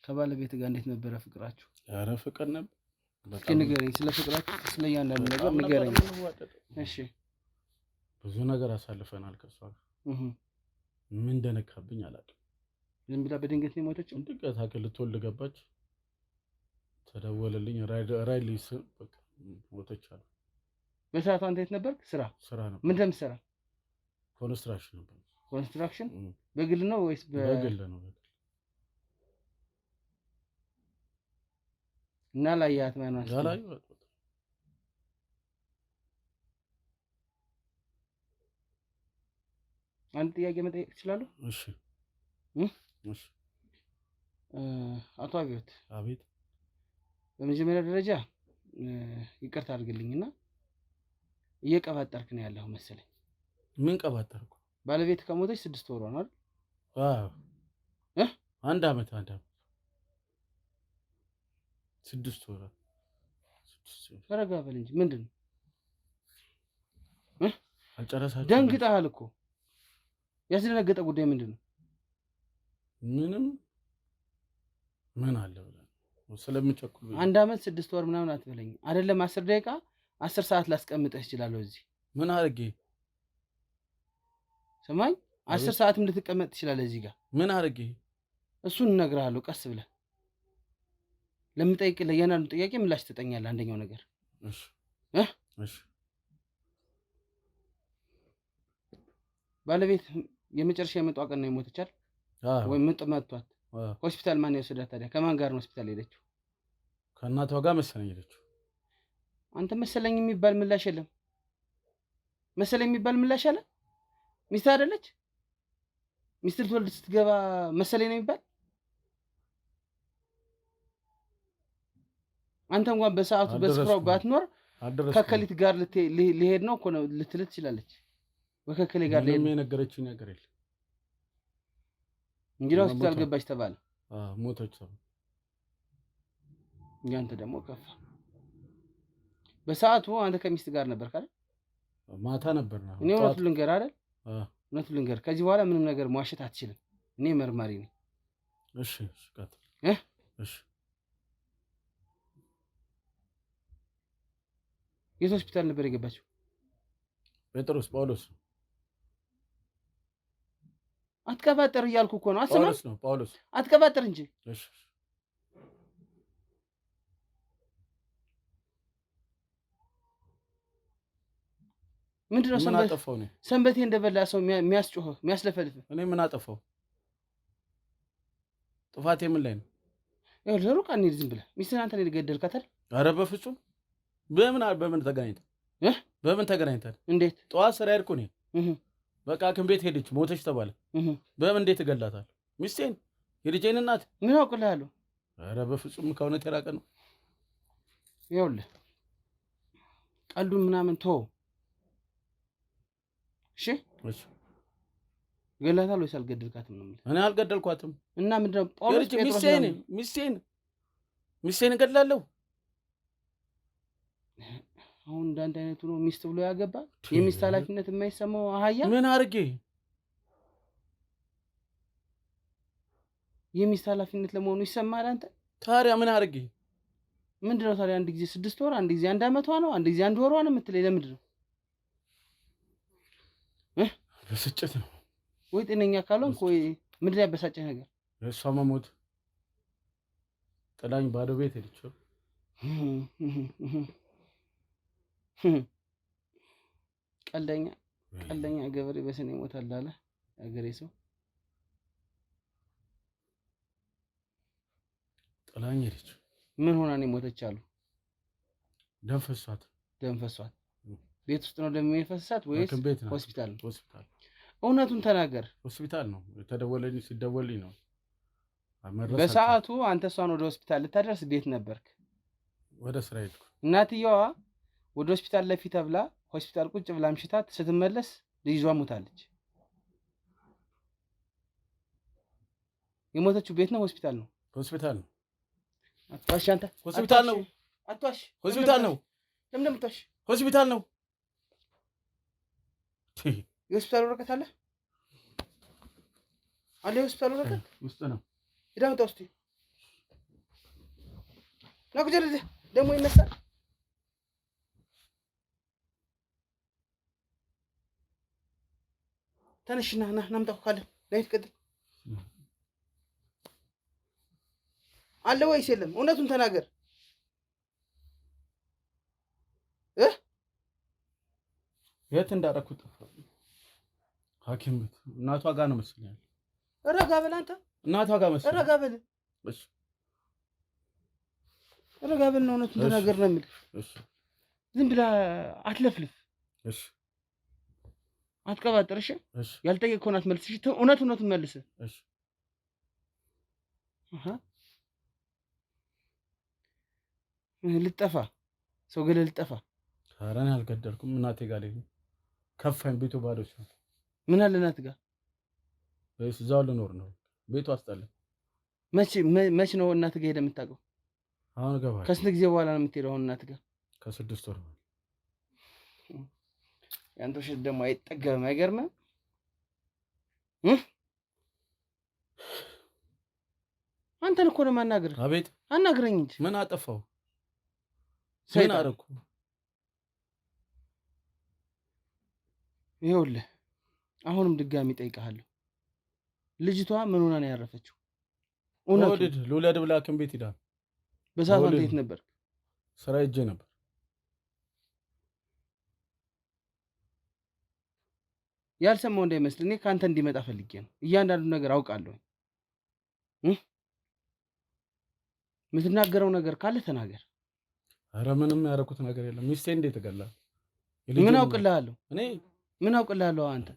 ከባለቤት ጋር እንዴት ነበረ ፍቅራችሁ ኧረ ፍቅር ነበር በቃ ንገረኝ ስለ ፍቅራችሁ ስለ እያንዳንዱ ነገር ንገረኝ እሺ ብዙ ነገር አሳልፈናል ከሷ ጋር ምን እንደነካብኝ አላውቅም ዝም ብላ በድንገት ነው የሞተችው ድንገት አከል ልትወልድ ገባች ተደወለልኝ ራይልስ በቃ ሞተች አሉ በሰዓቱ አንተ የት ነበርክ ስራ ነበር ምን እንደምትሰራ ኮንስትራክሽን በግል ነው ወይስ በግል ነው እና ላያት ማናስ አንድ ጥያቄ መጠየቅ እችላለሁ እሺ አቶ አብዮት አቤት በመጀመሪያ ደረጃ ይቅርታ አድርግልኝና እየቀባጠርክ ነው ያለው መሰለኝ ምን ቀባጠርኩ ባለቤት ከሞተች 6 ወር ሆኗል አንድ አመት 6 ወር ተረጋ በል እንጂ ምንድነው አልጨረሳችሁም ደንግጠሃል እኮ ያስደነገጠ ጉዳይ ምንድነው ምንም ምን አለ ብለህ ስለምቸኩል አንድ አመት 6 ወር ምናምን አትበለኝ አይደለም 10 ደቂቃ 10 ሰዓት ላስቀምጥህ እችላለሁ እዚህ ምን አድርጌ ሰማኝ 10 ሰዓትም ልትቀመጥ ትችላለህ እዚህ ጋር ምን አድርጌ እሱን እነግርሃለሁ ቀስ ብለህ ለምጠይቅ ለያናዱ ጥያቄ ምላሽ ትጠኛለህ አንደኛው ነገር እሺ ባለቤት የመጨረሻ የመጣው ቀን ነው የሞተቻል ወይ ምጥ መቷት ሆስፒታል ማን የወሰዳት ታዲያ? ከማን ጋር ነው ሆስፒታል ሄደችው? ከእናቷ ጋር መሰለኝ ሄደችው። አንተ መሰለኝ የሚባል ምላሽ የለም። መሰለኝ የሚባል ምላሽ አለ? ሚስት አይደለች? ሚስት ልትወልድ ስትገባ መሰለኝ ነው የሚባል? አንተ እንኳን በሰዓቱ በስፍራው ባትኖር ከከሊት ጋር ሊሄድ ነው እኮ ነው ልትል ትችላለች። በከከሌ ጋር ሊሄድ ነው የነገረችኝ ነገር የለም። እንግዲህ ሆስፒታል ገባች ተባለ። ሞተች ተባለ። ያንተ ደግሞ ከፋ። በሰዓቱ አንተ ከሚስት ጋር ነበር ካለ ማታ ነበር ነው። እኔ እውነቱን ልንገር አይደል? እውነቱን ልንገር፣ ከዚህ በኋላ ምንም ነገር መዋሸት አትችልም። እኔ መርማሪ ነኝ። እሺ ቀጥል። እሺ የት ሆስፒታል ነበር የገባችው? ጴጥሮስ ጳውሎስ። አትቀባጠር እያልኩ እኮ ነው። አስማ ጳውሎስ ነው ጳውሎስ። አትቀባጠር እንጂ። እሺ ምንድነው ሰንበቴ እንደበላ ሰው የሚያስጮህ የሚያስለፈልፍ? እኔ ምን አጠፋው? ጥፋቴ ምን ላይ ነው? ያው ለሩቅ አንሄድ። ዝም ብለህ ሚስትህን አንተ ነህ የገደልካት አይደል? ኧረ በፍጹም። በምን ተገናኝተን በምን ተገናኝተን? እንዴት? ጠዋት ስራ ሄድኩ እኔ። በቃ ሐኪም ቤት ሄደች ሞተች ተባለ። በምን እንዴት እገላታለሁ? ሚስቴን የልጄን እናት ምን አውቅልሃለሁ? ኧረ በፍጹም ከእውነት የራቀ ነው። ይኸውልህ ቀልዱን ምናምን ተወው እሺ። ገላታለሁ ወይስ አልገደልካትም ነው የምልህ? እኔ አልገደልኳትም። እና ምንድነው ጳውሎስ ሚስቴን እገላለሁ? አሁን እንዳንተ አይነቱ ነው ሚስት ብሎ ያገባ? የሚስት ኃላፊነት የማይሰማው አህያ? ምን አድርጌ? የሚስት ኃላፊነት ለመሆኑ ይሰማል አንተ? ታዲያ ምን አድርጌ? ምንድነው ታዲያ አንድ ጊዜ 6 ወር፣ አንድ ጊዜ 1 ዓመቷ ነው፣ አንድ ጊዜ 1 ወሯ ነው የምትለኝ? ለምንድን ነው? በስጭት ነው ወይ? ጤነኛ ካልሆንክ ወይ ምንድን ያበሳጨህ ነገር? የእሷ መሞት ጥላኝ ባዶ ቤት ሄደች። ቀልደኛ ገበሬ በሰኔ ይሞታል አለ አገሬ ሰው። ጥላኝ ሄደች። ምን ሆና ነው የሞተች አሉ? ደም ፈሷት። ቤት ውስጥ ነው ደም የሚፈሳት ወይስ ሆስፒታል? ሆስፒታል። እውነቱን ተናገር። ሆስፒታል ነው ሲደወልልኝ ነው። በሰዓቱ አንተ እሷን ወደ ሆስፒታል ልታደርስ ቤት ነበርክ? ወደ ስራ ሄድኩ። እናትየዋ ወደ ሆስፒታል ለፊት ብላ ሆስፒታል ቁጭ ብላ ምሽታት ስትመለስ ልጅቷ ሞታለች። የሞተችው ቤት ነው ሆስፒታል ነው? ሆስፒታል ነው። አትዋሽ አንተ። ሆስፒታል ነው። አትዋሽ። ሆስፒታል ነው። ለምን አትዋሽ? ሆስፒታል ነው። የሆስፒታል ወረቀት አለ? የሆስፒታል ወረቀት ውስጥ ነው። ሂድ አምጣ ውስጥ ናቁጀር ደግሞ ይነሳል። ተነሽና ናምጣው ካለ ላይ ትቀጥል አለ ወይስ የለም? እውነቱን ተናገር። የት እንዳደረኩት ሐኪም ቤት እናቷ ጋር ነው መሰለኝ። ረጋ በል አንተ። እናቷ ጋር መሰለኝ። ረጋ በል። እሺ ረጋ በል ነው። እውነቱን ተናገር ነው የምልህ። እሺ ዝም ብለህ አትለፍልፍ። እሺ አትቀባጥር። እሺ ያልጠየቅከውን አትመልስ። እሺ እውነቱን መልስ። እሺ ልጠፋ ሰው ገለ ልጠፋ። ኧረ እኔ አልገደልኩም። እናቴ ጋር ላይ ከፋኝ። ቤቱ ባዶ ሲሆን ምን አለ እናት ጋር ወይስ እዛው ልኖር ነው? ቤቱ አስጠላኝ። መች ነው እናት ጋር ሄደህ የምታውቀው? አሁን ገባኝ። ከስንት ጊዜ በኋላ ነው የምትሄደው አሁን እናት ጋር? ከ6 ወር። ያንተ ውሸት ደግሞ አይጠገብም። አይገርምም? አንተን እኮ ነው የማናግርህ። አቤት አናግረኝ እንጂ። ምን አጠፋው? ምን አደረኩ? ይኸውልህ አሁንም ድጋሚ ጠይቀሃለሁ። ልጅቷ ምን ሆና ነው ያረፈችው? እውነት ልውለድ ብላ ሐኪም ቤት ሄዳ። በሰዓቱ አንተ የት ነበር? ስራ ሄጄ ነበር። ያልሰማው እንዳይመስል እኔ ከአንተ እንዲመጣ ፈልጌ ነው። እያንዳንዱ ነገር አውቃለሁ። የምትናገረው ነገር ካለ ተናገር። ኧረ ምንም ያደረኩት ነገር የለም። ሚስቴ እንዴት እገላለሁ? ምን አውቅልሃለሁ? እኔ ምን አውቅልሃለሁ? አንተ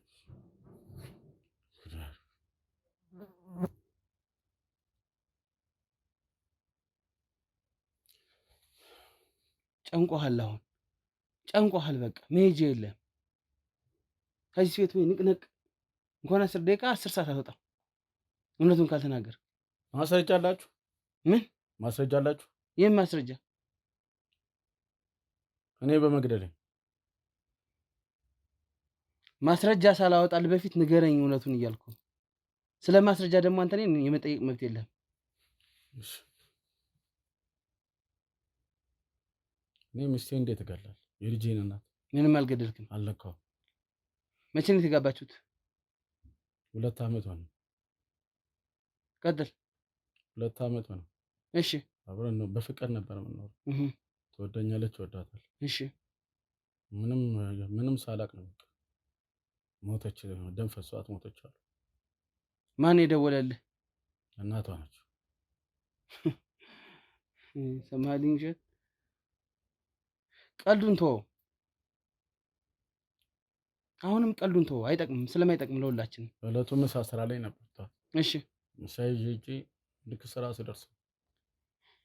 ጨንቆሃል። አሁን ጨንቆሃል። በቃ መሄጃ የለም ከዚህ ቤት። ወይ ንቅንቅ እንኳን 10 ደቂቃ 10 ሰዓት አትወጣም። እውነቱን ካልተናገር ማስረጃ አላችሁ? ምን ማስረጃ አላችሁ? ይህም ማስረጃ እኔ በመግደል ማስረጃ ሳላወጣል በፊት ንገረኝ እውነቱን እያልኩ። ስለ ማስረጃ ደግሞ አንተ እኔን የመጠየቅ መብት የለም። እኔ ሚስቴ እንዴት እገላለሁ? የልጄን እናት ምንም አልገደልክም። አልነካሁም። መቼ ነው የተጋባችሁት? 2 ዓመት ሆነ። ቀጥል። 2 ዓመት ሆነ። እሺ አብረን ነው በፍቅር ነበር የምንኖረው። ትወደኛለች፣ እወዳታለሁ። እሺ ምንም ሳላቅ ነው ሞተች። ደም ፈሷት ሞተች አሉ። ማን የደወለልህ? እናቷ ነች። ሰማኸኝ? ሸት ቀልዱን ተወው። አሁንም ቀልዱን ተወው። አይጠቅምም፣ ስለማይጠቅም ለሁላችንም። በእለቱ ምሳ ስራ ላይ ነበር። እሺ ምሳ ይዤ ልክ ስራ ስደርስ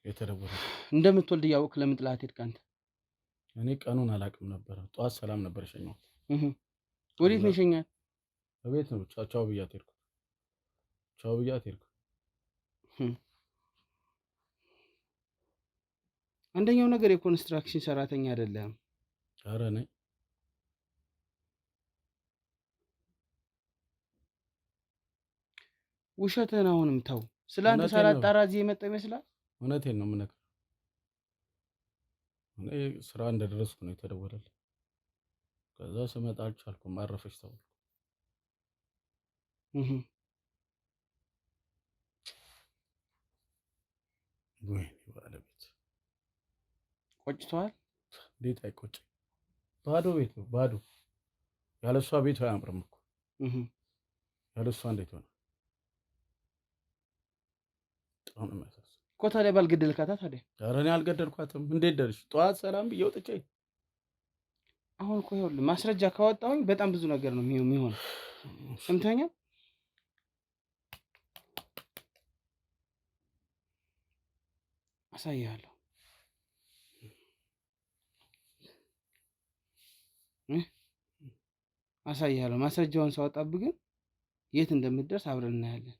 የተደወለ። እንደምትወልድ እያወቅህ ለምን ጥላት ሄድክ አንተ? እኔ ቀኑን አላውቅም ነበር። ጠዋት ሰላም ነበር የሸኘሁት። ወዴት ነው የሸኛት? በቤት ነው። ቻው ብያት ሄድኩ። አንደኛው ነገር የኮንስትራክሽን ሰራተኛ አይደለም። ኧረ ነኝ። ውሸትህን አሁንም ተው። ስለአንተ ሳላጣራ እዚህ የመጣ ይመስላል። እውነቴን ነው የምነግርህ። እኔ ስራ እንደደረስኩ ነው የተደወለልኝ። ከዛ ስመጣ አልቻልኩም፣ አረፈች ተባልኩ። ወይ ባለቤት ቆጭቷል። እንዴት አይቆጭም? ባዶ ቤት ነው፣ ባዶ። ያለሷ ቤቱ አያምርም እኮ። ያለሷ እንዴት ሆነ? በጣም ነው የሚያሳዝነው እኮ። ታዲያ ባልገደልካታ? ታዲያ ኧረ እኔ አልገደልኳትም። እንዴት ደርሽ? ጠዋት ሰላም ብዬ ወጥቼ አሁን እኮ ይኸውልህ ማስረጃ ካወጣሁኝ በጣም ብዙ ነገር ነው የሚሆነው። ሰምተኸኛል? አሳይሃለሁ። አሳይሃለሁ። ማስረጃውን ሳወጣብህ ግን የት እንደምትደርስ አብረን እናያለን።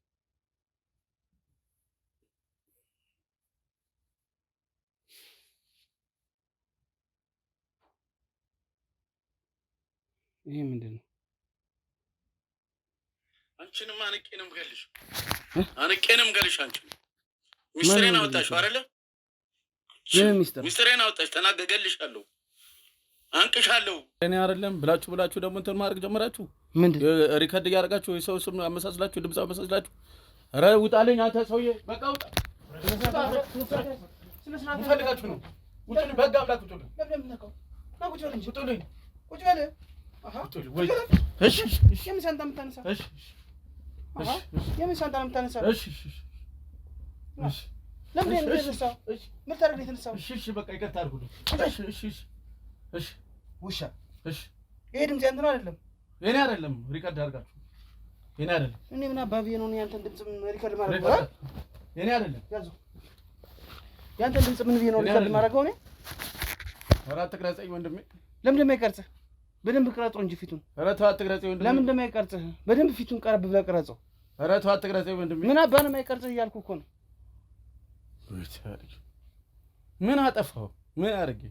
ይሄ ምንድን ነው? አንቺንም አንቄ ነው የምገልሽ። አንቺ ሚስጥሬን አወጣሽ አይደለ? የምን ሚስጥር? ሚስጥሬን አወጣሽ። ተናገገልሻለሁ፣ አንቅሻለሁ። እኔ አይደለም ብላችሁ ደግሞ እንትን ማድረግ ጀመራችሁ። ምንድን ሪከርድ እያደረጋችሁ የሰው ስም አመሳስላችሁ፣ ድምፅ አመሳስላችሁ። ኧረ ውጣልኝ አንተ ሰውዬ! በቃ ውጣ። ፈልጋችሁ ነው? ውጡልኝ! በጋ አምላክ ውጡልኝ! ውጡልኝ! ቁጭ በል። እሺ የምን ሳንታ የምታነሳ? የምን ሳንታ ነው የምታነሳ? ለምን የተነሳው? ምን ታደርግ ነው የተነሳው? እሺ በቃ ይቅርታ አድርጉልኝ። እሺ ውሻ። እሺ ይሄ ድምፅ ያንተ ነው አይደለም? የኔ አይደለም። ሪከርድ አድርጋችሁ የኔ አይደለም። እኔ ምን አባቢ ነው ያንተን ድምፅ ሪከርድ ማድረግ ነው? የኔ አይደለም። ያዙ። ያንተን ድምፅ ምን ብዬ ነው ሪከርድ ማድረገው? እኔ ኧረ አትቅረጸኝ ወንድሜ። ለምን እንደማይቀርጽህ በደንብ ቅረጸው እንጂ ፊቱን። ኧረ ተው አትቅረጸኝ ወንድሜ። ለምን እንደማይቀርጽህ በደንብ ፊቱን ቀረብ ብለህ ቅረጸው። ኧረ ተው አትቅረጸኝ ወንድሜ። ምን አባ ነው የማይቀርጽህ እያልኩ እኮ ነው። ምን አጠፋው? ምን አድርጌ?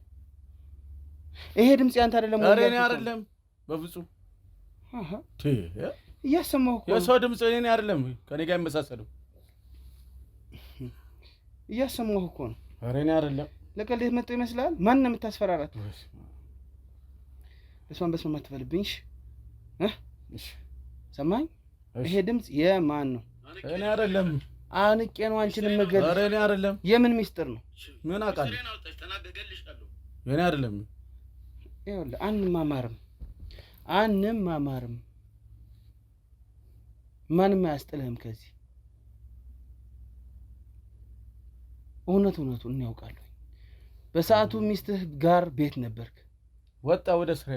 ይሄ ድምፅ ያንተ አይደለም? ኧረ እኔ አይደለም በፍጹም። እያሰማሁ እኮ የሰው ድምፅ እኔ አይደለም ከኔ ጋር የሚመሳሰለው። እያሰማሁ እኮ ነው። ኧረ እኔ አይደለም። ለቀልድ መጥቶ ይመስላል። ማን ነው የምታስፈራራት? በስማን በስማን አትበልብኝ። እሺ ሰማኝ። ይሄ ድምፅ የማን ነው? እኔ አይደለም። አንቄ ነው አንቺን መገል። ኧረ እኔ አይደለም። የምን ሚስጥር ነው? ምን አውቃለሁ? የኔ አይደለም። ይኸውልህ አንማማርም። ማንም አያስጥልህም ከዚህ። እውነቱን ያውቃለሁ። በሰዓቱ ሚስትህ ጋር ቤት ነበርክ። ወጣ ወደ ስራ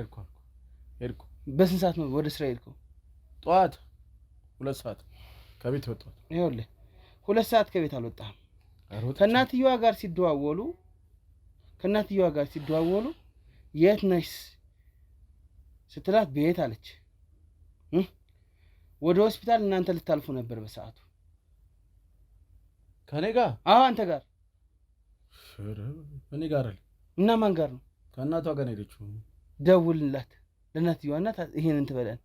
ሄድኩ። በስንት ሰዓት ነው ወደ ስራ ሄድከው? ጠዋት 2 ሰዓት ከቤት ወጣሁ። ይኸውልህ 2 ሰዓት ከቤት አልወጣህም። ከእናትየዋ ጋር ሲደዋወሉ የት ነሽ ስትላት ቤት አለች። ወደ ሆስፒታል እናንተ ልታልፉ ነበር በሰዓቱ። ከኔ ጋር? አዎ አንተ ጋር። እኔ ጋር አይደል? እና ማን ጋር ነው? ከእናቷ ጋር ነው የሄደችው። ደውልላት ለእናትየዋ እናት ይሄንን ትበለን።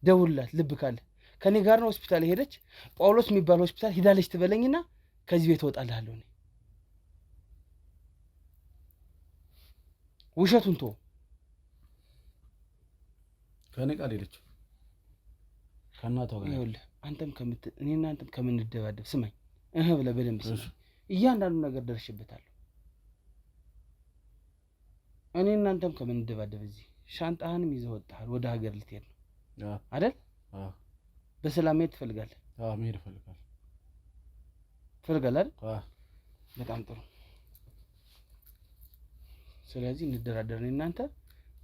ደውልላት ልብ ካለ ከኔ ጋር ነው ሆስፒታል ሄደች። ጳውሎስ የሚባል ሆስፒታል ሄዳለች ትበለኝና ከዚህ ቤት እወጣልሃለሁ። እኔ ውሸቱን ተወው። ከኔ ጋር ሄደች ከእናቷ ጋር። ይኸውልህ እኔና አንተም ከምንደባደብ ስማኝ፣ ብለህ በደንብ ስማኝ። እያንዳንዱ ነገር ደርሽበታለሁ። እኔና አንተም ከምንደባደብ እዚህ ሻንጣህንም ይዘህ ወጣሃል። ወደ ሀገር ልትሄድ ነው አይደል? በሰላም መሄድ ትፈልጋለህ? መሄድ እፈልጋለሁ። ትፈልጋለህ አይደል? በጣም ጥሩ። ስለዚህ እንደራደር። እኔ እናንተ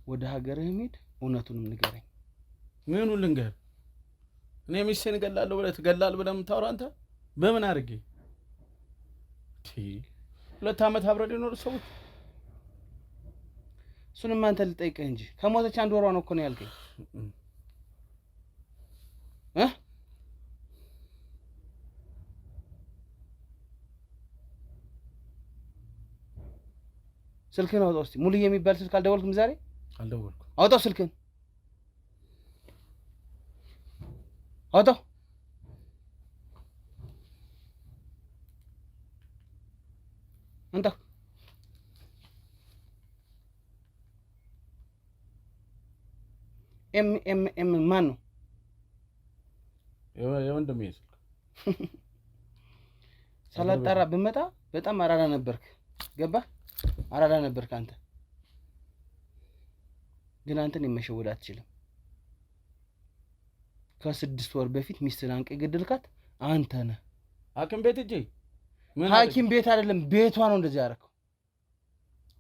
ወደ ሀገርህ ሄድ፣ እውነቱንም ንገረኝ። ምኑን ልንገር? እኔ ሚስቴን እገላለሁ ብለህ ትገላለህ ብለህ የምታወራው አንተ በምን አድርጌ? 2 ዓመት አብረን የኖሩ ሰዎች። እሱንም አንተ ልጠይቅህ እንጂ ከሞተች 1 ወሯ ነው እኮ ነው ያልከኝ። ስልክህን አውጣው እስኪ። ሙሉዬ የሚባል ስልክ አልደወልክም ዛሬ? አልደወልኩም። አውጣው ስልክህን አውጣው። አንተ ኤም ማን ነው? የወንድሜ ስልክ። ሳላጣራ ብመጣ በጣም አራዳ ነበርክ። ገባህ? አራዳ ነበርክ አንተ። ግን አንተን የመሸወድ አትችልም። ከ6 ወር በፊት ሚስትህን አንቀህ የገደልካት አንተ ነህ። ሐኪም ቤት እንጂ ሐኪም ቤት አይደለም፣ ቤቷ ነው እንደዚህ ያደረከው።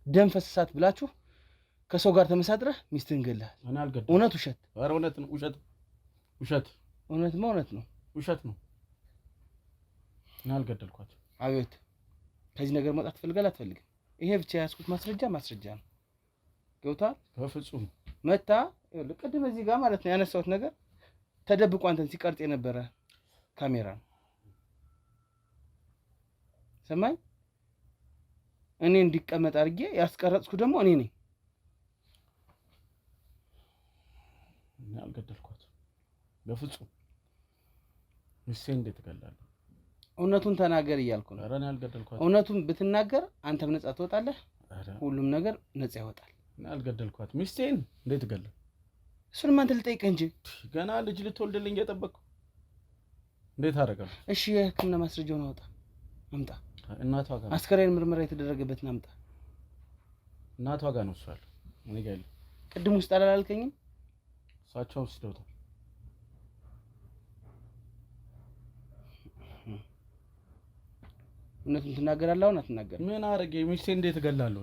ደም ፈሰሳት ብላችሁ ከሰው ጋር ተመሳጥረህ ሚስትህን ገለሃል። እኔ አልገደልኩም። እውነት ውሸት? ኧረ እውነት ነው። ውሸት። እውነትማ እውነት ነው። ውሸት ነው። እኔ አልገደልኳትም። አቤት። ከዚህ ነገር መውጣት ትፈልጋለህ አትፈልግም? ይሄ ብቻ ያዝኩት ማስረጃ ነው። ገብቶሃል? በፍጹም መታ ቅድም እዚህ ጋር ማለት ነው ያነሳሁት ነገር ተደብቆ አንተን ሲቀርጽ የነበረ ካሜራ ነው። ሰማኝ። እኔ እንዲቀመጥ አድርጌ ያስቀረጽኩ ደግሞ እኔ ነኝ። እኔ አልገደልኳትም በፍጹም። ሚስቴን እንዴት እገላለሁ? እውነቱን ተናገር እያልኩ ነው። ኧረ እኔ አልገደልኳትም። እውነቱን ብትናገር አንተም ነጻ ትወጣለህ፣ ሁሉም ነገር ነጻ ይወጣል። እኔ አልገደልኳትም። ሚስቴን እንዴት እገላለሁ? እሱንም አንተ ልጠይቅህ እንጂ ገና ልጅ ልትወልድልኝ እየጠበቅኩ እንዴት አደርጋለሁ? እሺ የሕክምና ማስረጃውን አምጣ። እናቷ ጋር አስከሬን ምርመራ የተደረገበትን አምጣ። እናቷ ጋር ነው እሱ ያለው፣ እኔ ጋር የለም። ቅድም ውስጥ አላልከኝም? እሳቸው ወስደውታል። እውነቱን ትናገራለህ? አሁን አትናገርም? ምን አደረገ? ሚስቴን እንዴት እገላለሁ?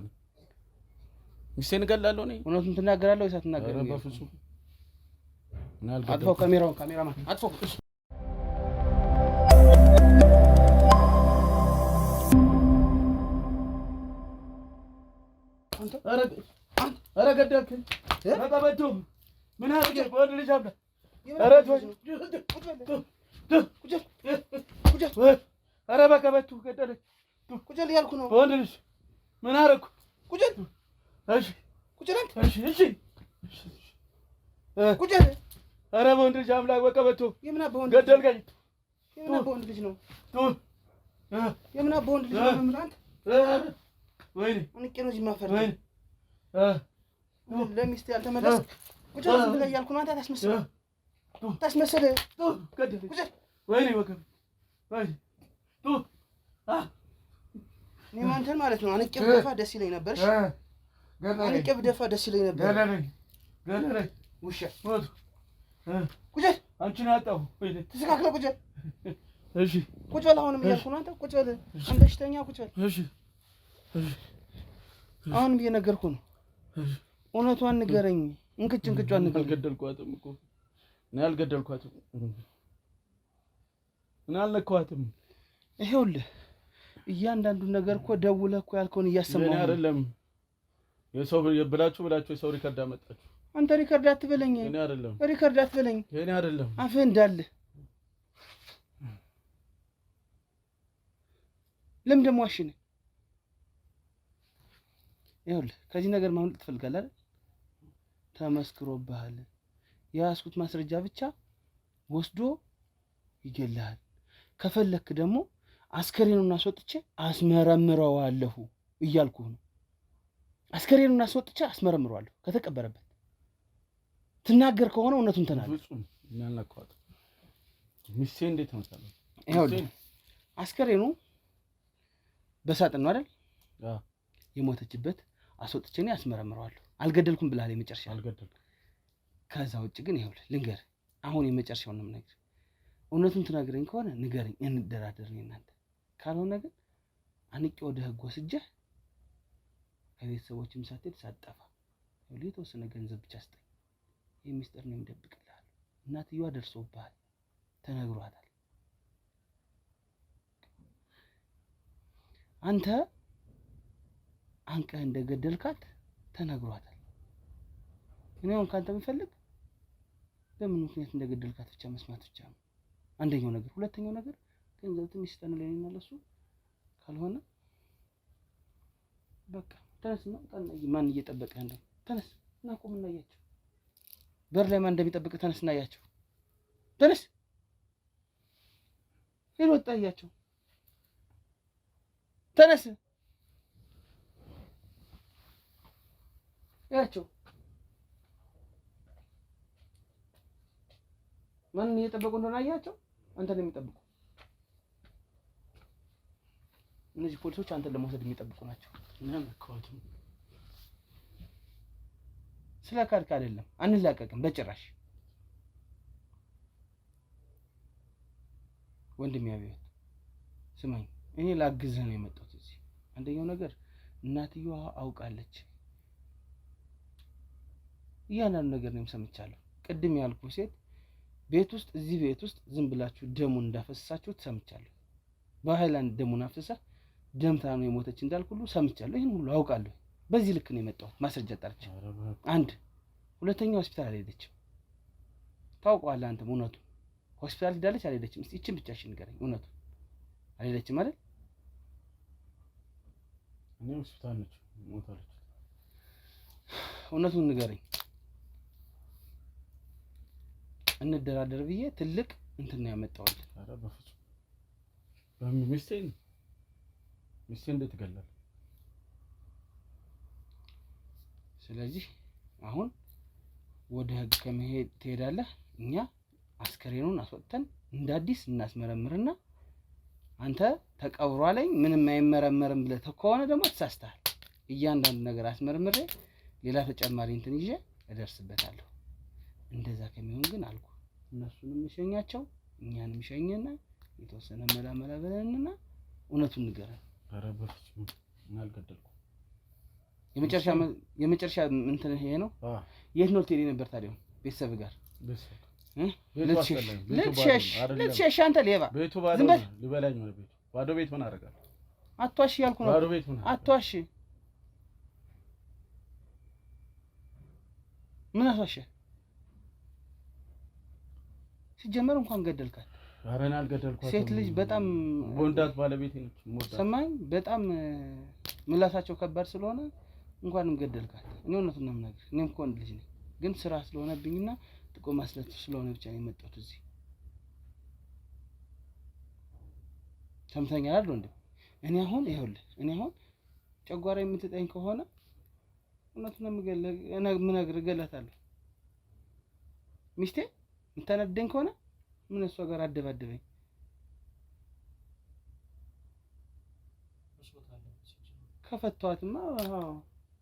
ሚስቴን እገላለሁ? እውነቱን ትናገራለህ ወይስ አትናገርም? ኧረ በፍጹም። አጥፋው ካሜራማን አጥፋው። ኧረ ገደልክኝ። በቀበቶ ምን አድርጌ ወንድ ልጅ አብላ። ኧረ በቀበቶ ገደለች። ቁጭል እያልኩ ነው። ወንድ ልጅ ምን አደረኩ? ቁጭል። እሺ ቁጭል። እሺ ቁጭል። ኧረ በወንድ ልጅ አምላክ በቀበቶ የምን አባ ወንድ ገደልከኝ። የምን አባ ወንድ ልጅ ነው? የምን አባ ወንድ ልጅ ነው? ምን አንተ ወይኔ አንቄ ነው እዚህ ማፈር። ወይኔ ለሚስት ያልተመለስክ ቁጭል ብለህ እያልኩ ነው። አንተ ታስመስል ገደለኝ። ወይኔ ወገብ ወይኔ እኔም አንተን ማለት ነው አንቄ ብደፋ ደስ ይለኝ ነበር። እሺ አንቄ ብደፋ ደስ ይለኝ ነበር። ገደለኝ። ውሻ ሞቱ። ቁጭል። አንቺን አጣሁ። ወይኔ ተስተካክለው ቁጭል። እሺ ቁጭ በል። አሁንም እያልኩ ነው። አንተ ቁጭ በል። አንተ በሽተኛ ቁጭ በል። እሺ አሁንም እየነገርኩህ ነው። እውነቷን ንገረኝ። እንቅጯን ንገረኝ። አልገደልኳትም እኮ እኔ አልገደልኳትም። እኔ አልነካኋትም። ይኸውልህ እያንዳንዱን ነገር እኮ ደውለህ እኮ ያልከውን እያሰማሁ ነው። አይደለም የሰው ብላችሁ የሰው ሪከርድ አመጣችሁ። አንተ ሪከርድ አትበለኝ። እኔ አይደለም ሪከርድ አትበለኝ። እኔ አይደለም አፍህ እንዳለ ለምን ደግሞ ዋሽኝ? ይኸውልህ ከዚህ ነገር ማምለጥ ትፈልጋለህ አይደል? ተመስክሮብሃል። የያዝኩት ማስረጃ ብቻ ወስዶ ይገልሃል። ከፈለክ ደግሞ አስከሬኑን አስወጥቼ አስመረምረዋለሁ እያልኩህ ነው። አስከሬኑን አስወጥቼ አስመረምረዋለሁ ከተቀበረበት። ትናገር ከሆነ እውነቱን ተናገር። ፍጹም እናልነካው ሚስቴ እንዴት ነው ታለው? ይኸውልህ አስከሬኑ በሳጥን ነው አይደል? የሞተችበት አስወጥቼ እኔ አስመረምረዋለሁ። አልገደልኩም ብለሃል። የመጨረሻ አልገደልኩም። ከዛ ውጭ ግን ይኸውልህ ልንገርህ፣ አሁን የመጨረሻውን ነው የምነግርህ። እውነቱን ትናገረኝ ከሆነ ንገረኝ፣ እንደራደር ነው እናንተ። ካልሆነ ግን አንቄ ወደ ህግ ወስጄህ ከቤተሰቦችም ሳትሄድ ሳትጠፋ ይኸውልህ የተወሰነ ገንዘብ ብቻ ስጠኝ። ይህ ሚስጥር ነው የምደብቅልሃል። እናትየዋ ደርሶብሃል፣ ተነግሯታል። አንተ አንቀህ እንደገደልካት ተነግሯታል። እኔ አሁን ካንተ የምፈልግ በምን ምክንያት እንደገደልካት ብቻ መስማት ብቻ ነው። አንደኛው ነገር። ሁለተኛው ነገር ገንዘብ ትንሽ ስጠን ለኔና ለሱ። ካልሆነ በቃ ተነስና ማን እየጠበቀህ እንደው ተነስ እና ቁም እና ያያቸው። በር ላይ ማን እንደሚጠብቅህ ተነስና ያያቸው። ተነስ ሄዶ ወጣ ያያቸው። ተነስ ያያቸው። ማን እየጠበቁ እንደሆነ አያቸው። አንተን የሚጠብቁ እነዚህ ፖሊሶች አንተን ለመውሰድ የሚጠብቁ ናቸው። ምንም ከወጡ ስለ ካድክ አይደለም አንላቀቅም በጭራሽ። ወንድሜ አብዮት ስማኝ፣ እኔ ላግዝህ ነው የመጣሁት እዚህ። አንደኛው ነገር እናትየዋ አውቃለች። እያንዳንዱ ነገር ነው ሰምቻለሁ። ቅድም ያልኩህ ሴት ቤት ውስጥ እዚህ ቤት ውስጥ ዝም ብላችሁ ደሙን እንዳፈሰሳችሁ ሰምቻለሁ። በሃይላንድ ደሙን አፍሰሳ ደምታ ነው የሞተች እንዳልኩ ሁሉ ሰምቻለሁ። ይሄን ሁሉ አውቃለሁ። በዚህ ልክ ነው የመጣሁት ማስረጃ ጠርቼ። አንድ ሁለተኛ ሆስፒታል አልሄደችም። ታውቀዋለህ አንተም እውነቱ። ሆስፒታል ሄዳለች አልሄደችም? እስቲ እቺን ብቻ እሺ ንገረኝ። እውነቱ አልሄደችም አይደል? እኔ ሆስፒታል ነች ሞታለች። እውነቱን ንገረኝ። እንደራደር ብዬ ትልቅ እንትን ነው ያመጣሁልህ። ኧረ በፍጹም በሚስቴን እንዴት ትገላለህ? ስለዚህ አሁን ወደ ህግ ከመሄድ ትሄዳለህ። እኛ አስከሬኑን አስወጥተን እንደ አዲስ እናስመረምርና አንተ ተቀብሯ ላይ ምንም አይመረመርም ብለህ ከሆነ ደግሞ ተሳስተሃል። እያንዳንዱ ነገር አስመርምሬ ሌላ ተጨማሪ እንትን ይዤ እደርስበታለሁ። እንደዛ ከሚሆን ግን አልኩ እነሱንም ሸኛቸው እኛንም ሸኘና የተወሰነ መላመላ በለንና እውነቱን ንገረን። ኧረ በፍጹም አልገደልኩም። የመጨረሻ እንትን ይሄ ነው። የት ነው ትሄድ ነበር ታዲያ? ቤተሰብ ጋር ልትሸሽ አንተ ሌባ። ቤቱ ባዶ ነው። ሊበላኝ ነው ቤቱ ባዶ። ቤት ምን አደርጋለሁ? አትዋሽ ያልኩ ነው። ባዶ ቤት ምን አትዋሽ። ምን አትዋሽ? ሲጀመር እንኳን ገደልካት። ኧረ እኔ አልገደልኳትም። ሴት ልጅ በጣም ወንዳት ባለቤቴ ነች። ሰማኝ። በጣም ምላሳቸው ከባድ ስለሆነ እንኳንም ገደልካት። እኔ እውነቱን ነው የምነግርህ። እኔም እኮ ወንድ ልጅ ነኝ፣ ግን ስራ ስለሆነብኝና ጥቆማ ስለሆነ ብቻ ነው የመጣሁት እዚህ። ሰምተኛል አይደል ወንድም? እኔ አሁን ጨጓራ የምትጠኝ ከሆነ እውነቱን ነው የምነግርህ፣ እገላታለሁ። ሚስቴ የምታነደኝ ከሆነ ምን እሷ ጋር አደባደበኝ።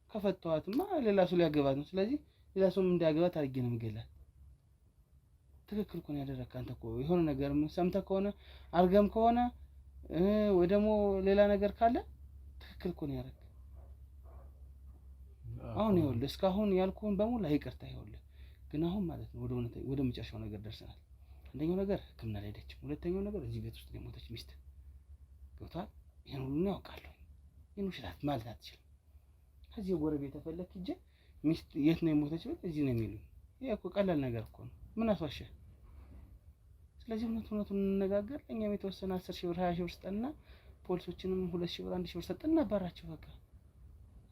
ከፈቷትማ ሌላ ሰው ሊያገባት ነው። ስለዚህ ሌላ ሰውም እንዳያገባት አድርጌ ነው የምገላት። ትክክል እኮ ነው ያደረግህ አንተ እኮ የሆነ ነገር ሰምተህ ከሆነ አርገም ከሆነ ወይ ደግሞ ሌላ ነገር ካለ ትክክል እኮ ነው ያደረግህ። አሁን ይኸውልህ እስካሁን ያልኩህን በሙሉ ይቅርታ ይኸውልህ፣ ግን አሁን ማለት ነው ወደ መጨረሻው ነገር ደርሰናል። አንደኛው ነገር ሕክምና ላይ ሄደች፣ ሁለተኛው ነገር እዚህ ቤት ውስጥ የሞተች ሚስት ገብቶሃል። ይሄን ሁሉ ነው ያውቃለሁ። ይሄን ውሸት ማለት አትችልም። ከዚህ ጎረቤት ተፈለክ ሂጅ ሚስት የት ነው የሞተችበት እዚህ ነው የሚሉኝ። ይሄ እኮ ቀላል ነገር እኮ ነው። ምን አስዋሸህ? ስለዚህ እውነቱን እንነጋገር። እኛም የተወሰነ 10 ሺህ ብር 20 ሺህ ብር ስጠንና ፖሊሶችንም 2 ሺህ ብር 1 ሺህ ብር ሰጠን እናባራቸው በቃ።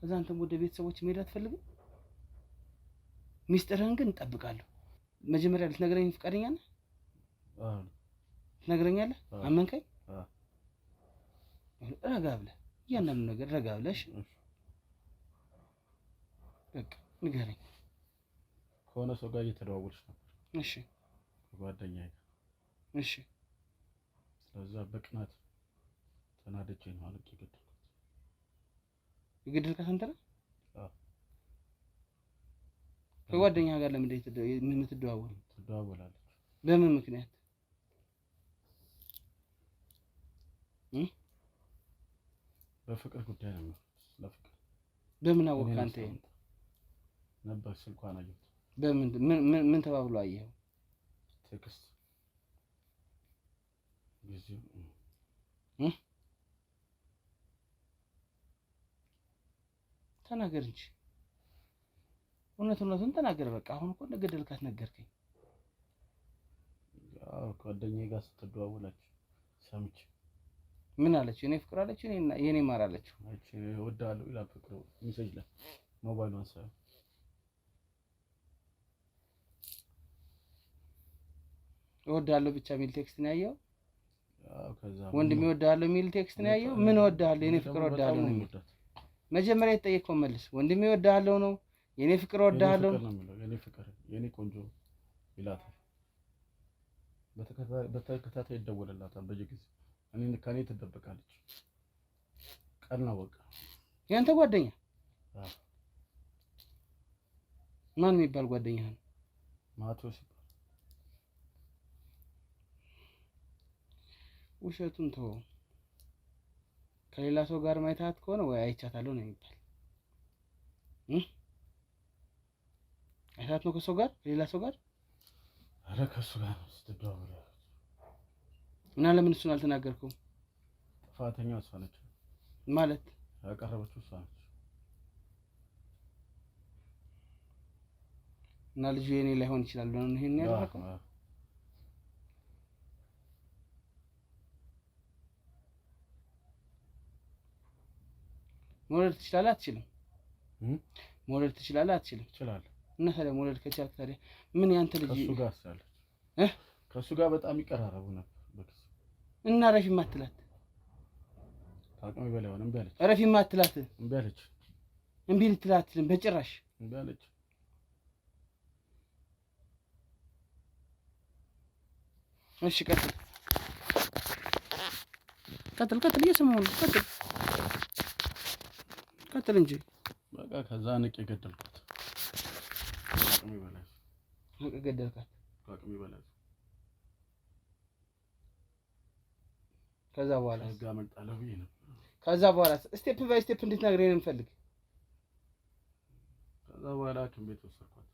እዛ አንተም ወደ ቤተሰቦች መሄድ አትፈልግም? ሚስጥርህን ግን እጠብቃለሁ። መጀመሪያ ልትነግረኝ ፈቃደኛ ነህ? ትነግረኛለህ? አመንከኝ? ረጋ ብለህ እያንዳንዱ ነገር ረጋ ብለሽ በቃ ንገረኝ። ከሆነ ሰው ጋር እየተደዋወልሽ ነበር? እሺ። ጓደኛዬ ጋር? እሺ። ስለዛ በቅናት ተናድጄ ነው አልቄ የገደልኩት። የገደልካት አንተ ነህ? አዎ። ከጓደኛህ ጋር ለምን የምትደዋወል? ትደዋወላለች። በምን ምክንያት? በፍቅር ጉዳይ ነው። ለፍቅር በምን አወቅህ አንተ? ነበር ስልኳን አየሁት። በምን ምን ተባብሎ አየኸው? ቴክስት ጊዜው ተናገር እንጂ እውነቱን ተናገር። በቃ አሁን እኮ እንደገደልካት ነገርከኝ። ያው ጓደኛዬ ጋር ስትደዋወላችሁ ሰምቼ። ምን አለች? የኔ ፍቅር አለች? የኔ ማር አለች? አቺ እወድሃለሁ ይላል ፍቅሩ ሜሴጅ ላይ ሞባይሏን ሳይሆን እወድሃለሁ ብቻ የሚል ቴክስት ነው ያየው። ያው ከዛ ወንድሜ እወድሃለሁ የሚል ቴክስት ነው ያየው። ምን እወድሃለሁ? የኔ ፍቅር እወድሃለሁ ነው የሚል። መጀመሪያ የተጠየቀው መልስ ወንድሜ እወድሃለሁ ነው የኔ ፍቅር እወድሃለሁ ነው የሚለው? የኔ ፍቅር የኔ ቆንጆ ይላታል። በተከታታይ ይደወልላታል በየጊዜው። ከኔ ትደበቃለች። ቀን ነው በቃ። ያንተ ጓደኛ? አዎ። ማን የሚባል ጓደኛ ነው? ማቶስ ይባላል። ውሸቱን ተው። ከሌላ ሰው ጋር ማይታት ከሆነ ወይ አይቻታለሁ ነው የሚባል። አይታት ነው ከሰው ጋር ከሌላ ሰው ጋር? አረ ከሱ ጋር ነው ስትደዋወል። እና ለምን እሱን አልተናገርከውም? ጥፋተኛው እሷ ነች ማለት ያቀረበችው እሷ ነች። እና ልጁ የኔ ላይሆን ይችላል ነው ይሄን ያደረገው? መውለድ ትችላለህ አትችልም? መውለድ ትችላለህ አትችልም? እችላለሁ። እና ታዲያ መውለድ ከቻልክ ታዲያ ምን ያንተ ልጅ ከሱ ጋር ሳለች ከሱ ጋር በጣም ይቀራረቡ ነበር በክስ። እና ረፊ ማትላት ታውቀው በላይ ሆነ። እምቢ አለች። ረፊ ማትላት እምቢ አለች። እምቢ ልትላት በጭራሽ እምቢ አለች። እሺ ቀጥል እየሰማሁ ነው። ቀጥል እንጂ በቃ ከዛ ንቄ ገደልኳት። አቅሜ በላይ ገደልካት። አቅሜ በላይ ከዛ በኋላ ጋር መጣለው ብዬ ነው። ከዛ በኋላ ስቴፕ ባይ ስቴፕ እንድትነግረኝ ነው የምፈልግ። ከዛ በኋላ ሐኪም ቤት ወሰድኳት።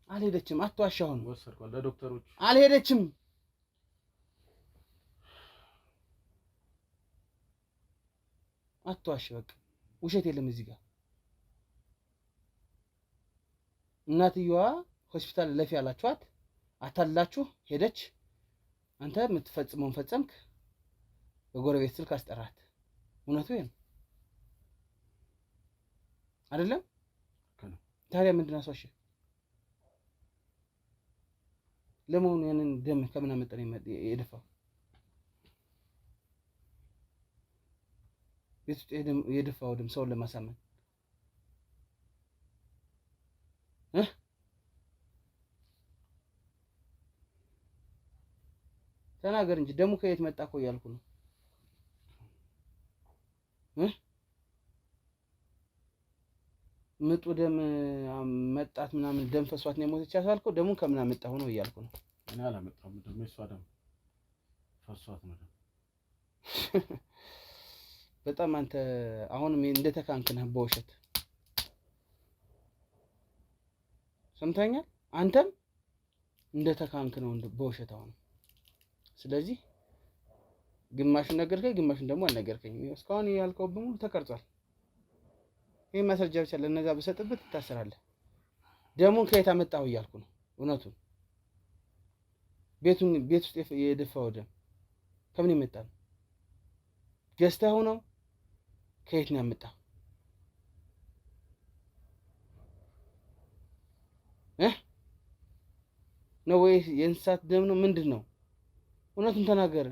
አልሄደችም። አትዋሽ። አሁን ወሰድኳት ለዶክተሮች። አልሄደችም። አትዋሽ። በቃ ውሸት የለም እዚህ ጋር። እናትየዋ ሆስፒታል ለፊ ያላችኋት አታላችሁ ሄደች። አንተ የምትፈጽመውን ፈጸምክ። በጎረቤት ስልክ አስጠራት። እውነቱ ይሄ ነው አይደለም? ታዲያ ምንድን ነው አስዋሽ? ለመሆኑ ያንን ደም ከምን አመጣን የደፋው? ቤት ውስጥ የደፋው ደም ሰውን ለማሳመን ተናገር እንጂ ደሙ ከየት መጣ እኮ እያልኩ ነው። ምጡ ደም መጣት ምናምን ደም ፈሷት ነው የሞተች ያልከው፣ ደሙን ከምን አመጣሁ ነው እያልኩ ነው። እኔ አላመጣሁም። ደግሞ እሷ ደግሞ ፈሷት ነው። በጣም አንተ አሁንም እንደተካንክ ነህ በውሸት ሰምተኛል። አንተም እንደተካንክ ነው በውሸት አሁን። ስለዚህ ግማሹን ነገርከኝ፣ ግማሹን ደግሞ አልነገርከኝም። እስካሁን ያልከው በሙሉ ተቀርጿል። ይሄ ማስረጃ ብቻ ለነዛ በሰጥበት ትታሰራለህ። ደሙን ከየት አመጣው እያልኩ ነው። እውነቱን ቤት ውስጥ የደፋው ደም ከምን የመጣ ነው? ገዝተኸው ነው? ከየት ነው ያመጣው? ነው ወይ የእንስሳት ደም ነው? ምንድን ነው? እውነቱን ተናገረ።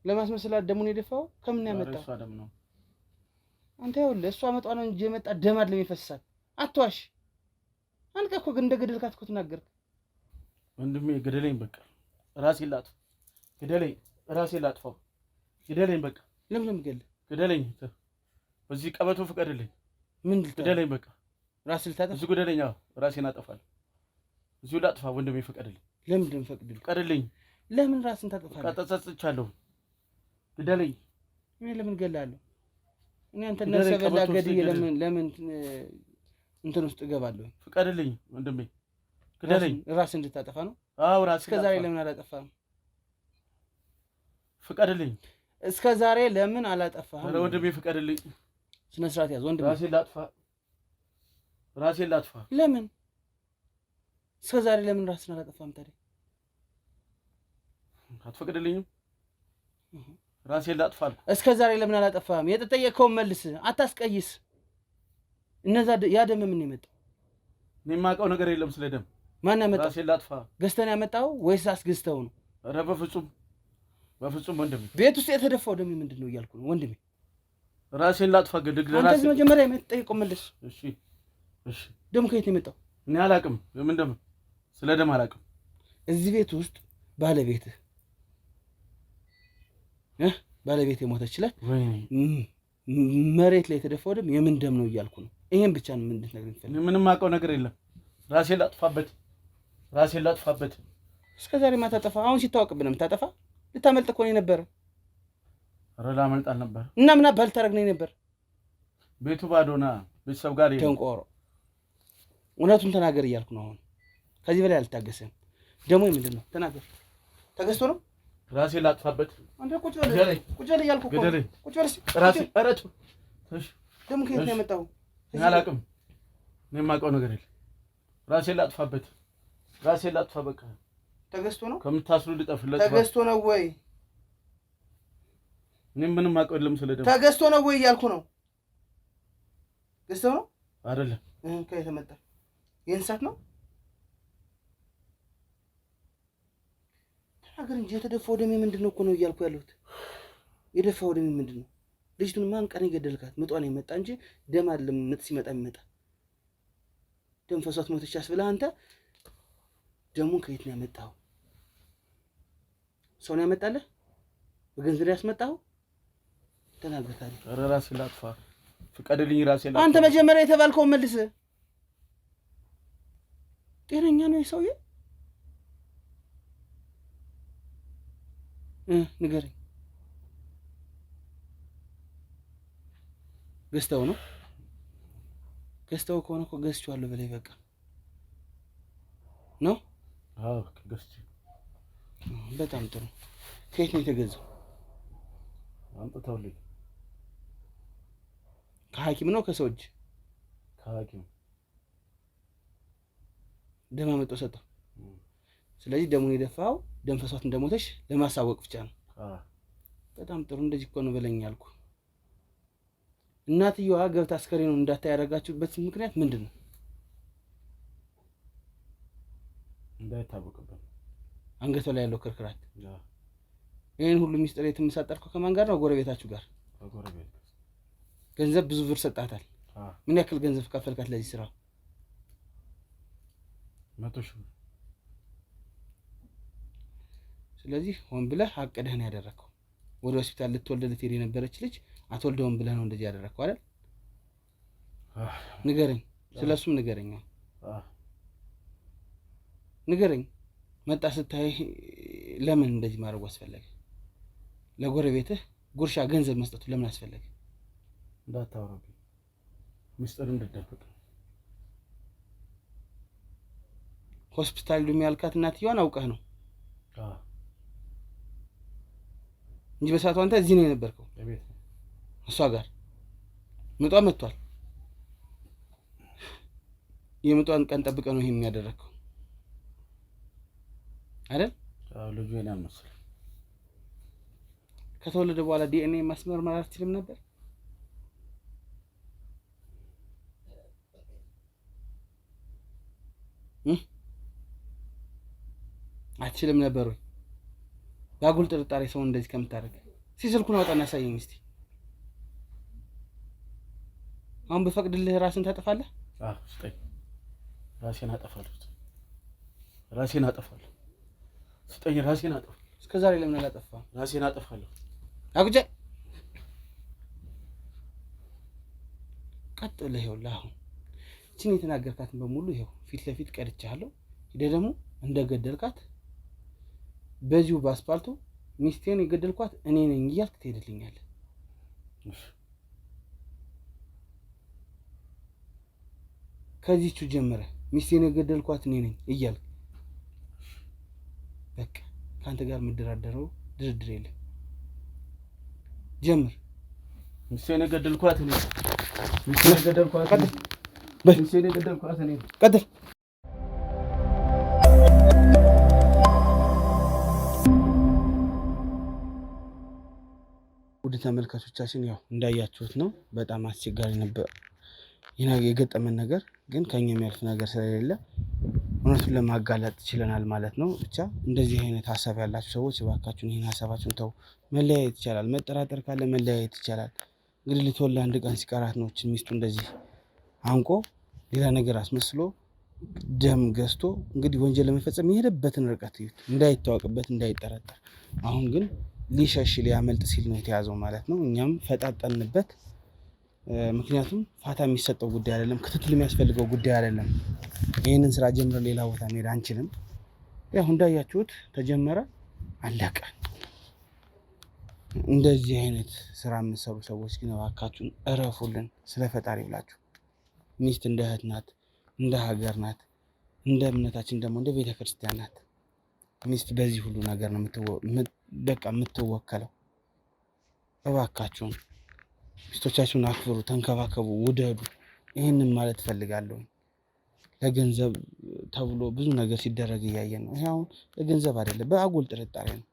ለማስመሰላት ደሙን የደፋው ከምን ያመጣው? እሷ ደም ነው። አንተ ይኸውልህ እሷ መጣ ነው እንጂ የመጣ ደም አይደለም የፈሰሳት። አትዋሽ። አንተ እኮ ግን እንደገደልካት እኮ ተናገርክ። ወንድሜ ግደለኝ፣ በቃ ራሴን ላጥፋ። ግደለኝ፣ ራሴን ላጥፋው። ግደለኝ፣ በቃ ለምን ገለ ግደለኝ። በዚህ ቀበቶ ፍቀድልኝ። ምን ግደለኝ፣ በቃ ራስህ ልታጠፋ? እዚህ ግደለኝ። አዎ ራሴን አጠፋለሁ። እዚሁ ላጥፋ። ወንድሜ ፍቀድልኝ። ለምን ደም ፈቅድልኝ? ፍቀድልኝ። ለምን ራስን ታጠፋለህ? ተጸጽቻለሁ። ግደለኝ። እኔ ለምን ገላለሁ? እኔ አንተ ነሰበላ ገድዬ ለምን እንትን ውስጥ እገባለሁ? ፍቀድልኝ ወንድሜ፣ ግደለኝ። ራስን እንድታጠፋ ነው? አዎ ራስን። እስከ ዛሬ ለምን አላጠፋህም? ፍቀድልኝ። እስከ ዛሬ ለምን አላጠፋህም? ኧረ ወንድሜ ፍቀድልኝ። ስነ ስርዓት ያዝ ወንድሜ። ራሴን ላጥፋ። ራሴን ላጥፋ። ለምን እስከ ዛሬ ለምን ራስን አላጠፋህም ታዲያ? አትፈቅድልኝም? ራሴን ላጥፋ። እስከ ዛሬ ለምን አላጠፋህም? የተጠየቀውን መልስ፣ አታስቀይስ። እነዛ ያ ደም ምን የመጣው? እኔ የማውቀው ነገር የለም ስለ ደም። ማን ያመጣው? ራሴን ላጥፋ። ገዝተህ ነው ያመጣው ወይስ አስገዝተው ነው? ኧረ በፍጹም በፍጹም ወንድሜ። ቤት ውስጥ የተደፋው ደም ምንድን ነው እያልኩ ነው ወንድሜ። ራሴን ላጥፋ። ግድ አንተ መጀመሪያ የምትጠይቀው መልስ። እሺ እሺ። ደም ከየት ነው የመጣው? እኔ አላውቅም። ምን ደም? ስለ ደም አላውቅም። እዚህ ቤት ውስጥ ባለቤትህ ባለቤት የሞተች ይችላል። መሬት ላይ የተደፋው ደም የምን ደም ነው እያልኩ ነው። ይሄን ብቻ ነው እንድትነግረኝ ፈልግ። ምንም አውቀው ነገር የለም። ራሴን ላጥፋበት። ራሴን ላጥፋበት። እስከ ዛሬ ማታጠፋ አሁን ሲታወቅብህ ነው የምታጠፋ? ልታመልጥ እኮ ነው የነበረ። ኧረ ላመልጥ አልነበረ። እና ምን አባል ታደርግ ነው የነበረ? ቤቱ ባዶና ቤተሰብ ጋር ደንቆሮ፣ እውነቱን ተናገር እያልኩ ነው። አሁን ከዚህ በላይ አልታገሰም። ደግሞ ምንድን ነው ተናገር። ተገዝቶ ነው? ራሴን ላጥፋበት። አንተ ቁጭ በል እያልኩ እኮ ቁጭ በል እስኪ። ራሴ ኧረ ተው። እሺ ደግሞ ከየት ነው የመጣው? እኔ አላውቅም። እኔ የማውቀው ነገር የለም። ራሴን ላጥፋበት። ራሴን ላጥፋ በቃ። ተገዝቶ ነው? ከምታስሩ ልጠፍለት። ተገዝቶ ነው ወይ? እኔ ምንም አውቀው የለም ስለ ደም። ተገዝቶ ነው ወይ እያልኩ ነው። ገዝተው ነው አይደለም? ከየት መጣ? የእንስሳት ነው? ተናገር እንጂ። የተደፋው ደሜ ምንድን ነው እኮ ነው እያልኩ ያለሁት። የደፋው ደሜ ምንድን ነው? ልጅቱን ማን ቀን የገደልካት? ምጧን የመጣ እንጂ ደም አይደለም። ምጥ ሲመጣ የሚመጣ ደም ፈሷት ሞተች አስብለህ አንተ ደሙን ከየት ነው ያመጣኸው? ሰው ነው ያመጣልህ? በገንዘብ ያስመጣኸው? ተናገር ታዲያ። ኧረ ራሴን ላጥፋ። ፍቀድልኝ። ራሴን ላጥፋ። አንተ መጀመሪያ የተባልከውን መልስ። ጤነኛ ነው የሰውዬ? ንገረኝ። ገዝተው ነው? ገዝተው ከሆነ እኮ ገዝቼዋለሁ በላይ በቃ ነው። አዎ ገዝቼ። በጣም ጥሩ። ከየት ነው የተገዛው? አምጥተውልኝ። ከሐኪም ነው ከሰው እጅ? ከሐኪም። ደም አመጣ ሰጠው። ስለዚህ ደሙን የደፋው ደም ፈሷት እንደሞተሽ ለማሳወቅ ብቻ ነው። በጣም ጥሩ። እንደዚህ እኮ ነው በለኝ ያልኩ። እናትየዋ ገብታ አስከሬኑን እንዳታይ ያደረጋችሁበት ምክንያት ምንድን ነው? እንዳይታወቅበት አንገቷ ላይ ያለው ክርክራት። ይሄን ሁሉ ሚስጥር የምትመሳጠርከው ከማን ጋር ነው? ጎረቤታችሁ ጋር። ጎረቤት። ገንዘብ ብዙ ብር ሰጣታል። ምን ያክል ገንዘብ ከፈልካት ለዚህ ስራ? 100 ሺህ። ስለዚህ ሆን ብለህ አቅደህ ነው ያደረከው። ወደ ሆስፒታል ልትወልድ ልትሄድ የነበረች ልጅ አትወልደውም ብለህ ነው እንደዚህ ያደረግከው አይደል? ንገረኝ፣ ስለሱም ንገረኝ። ንገረኝ። መጣ ስታይ ለምን እንደዚህ ማድረግ አስፈለገ? ለጎረቤትህ ጉርሻ ገንዘብ መስጠቱ ለምን አስፈለገ? እንዳታወራብኝ፣ ሚስጥር እንድትደብቅ። ሆስፒታል የሚያልካት እናትየዋን አውቀህ ነው እንጂ በሰዓቱ አንተ እዚህ ነው የነበርከው እሷ ጋር። ምጧ መጥቷል። የምጧን ቀን ጠብቀህ ነው ይሄን ያደረግከው አይደል? ልጁ የኔን መሰለኝ። ከተወለደ በኋላ ዲኤንኤ ማስመርመር አትችልም ነበር? አትችልም ነበር ወይ? ባጉል ጥርጣሬ ሰው እንደዚህ ከምታደርግ ስልኩን አውጣና ያሳየኝ እስቲ። አሁን በፈቅድልህ ራስን ታጠፋለህ? ስጠኝ። ራሴን አጠፋለሁ። ስጠኝ። ራሴን አጠፋለሁ። እስከዛሬ ለምን አላጠፋህም? ራሴን አጠፋለሁ። አጉጀ ቀጥ ብለህ ይኸውልህ፣ አሁን እቺን የተናገርካትን በሙሉ ይኸው ፊት ለፊት ቀድቻለሁ። ሂደህ ደግሞ እንደገደልካት በዚሁ በአስፓልቱ ሚስቴን የገደልኳት እኔ ነኝ እያልክ ትሄድልኛለህ። ከዚህቹ ጀምረህ ሚስቴን የገደልኳት እኔ ነኝ እያልክ በቃ ከአንተ ጋር የምደራደረው ድርድር የለም። ጀምር። ሚስቴን የገደልኳት እኔ ነኝ። ሚስቴን የገደልኳት እኔ ነኝ። ቀጥል። ውድ ተመልካቾቻችን ያው እንዳያችሁት ነው። በጣም አስቸጋሪ ነበር የገጠመን ነገር፣ ግን ከኛ የሚያልፍ ነገር ስለሌለ እውነቱን ለማጋለጥ ችለናል ማለት ነው። ብቻ እንደዚህ አይነት ሀሳብ ያላችሁ ሰዎች እባካችሁን ይህን ሀሳባችሁን ተው። መለያየት ይቻላል። መጠራጠር ካለ መለያየት ይቻላል። እንግዲህ ልትወልድ አንድ ቀን ሲቀራት ነው ሚስቱ እንደዚህ አንቆ ሌላ ነገር አስመስሎ ደም ገዝቶ እንግዲህ ወንጀል ለመፈጸም የሄደበትን ርቀት እንዳይታወቅበት እንዳይጠረጠር። አሁን ግን ሊሸሽ ሊያመልጥ ሲል ነው የተያዘው ማለት ነው። እኛም ፈጣጠንበት። ምክንያቱም ፋታ የሚሰጠው ጉዳይ አይደለም፣ ክትትል የሚያስፈልገው ጉዳይ አይደለም። ይህንን ስራ ጀምረን ሌላ ቦታ መሄድ አንችልም። ያው እንዳያችሁት ተጀመረ፣ አለቀ። እንደዚህ አይነት ስራ የምትሰሩ ሰዎች ግን እባካችሁን እረፉልን፣ ስለ ፈጣሪ ብላችሁ። ሚስት እንደ እህት ናት፣ እንደ ሀገር ናት፣ እንደ እምነታችን ደግሞ እንደ ቤተ ክርስቲያን ናት። ሚስት በዚህ ሁሉ ነገር ነው በቃ የምትወከለው። እባካችሁን ሚስቶቻችሁን አክብሩ፣ ተንከባከቡ፣ ውደዱ። ይህንን ማለት እፈልጋለሁ። ለገንዘብ ተብሎ ብዙ ነገር ሲደረግ እያየን ነው። ይሄ አሁን ለገንዘብ አይደለም፣ በአጉል ጥርጣሬ ነው።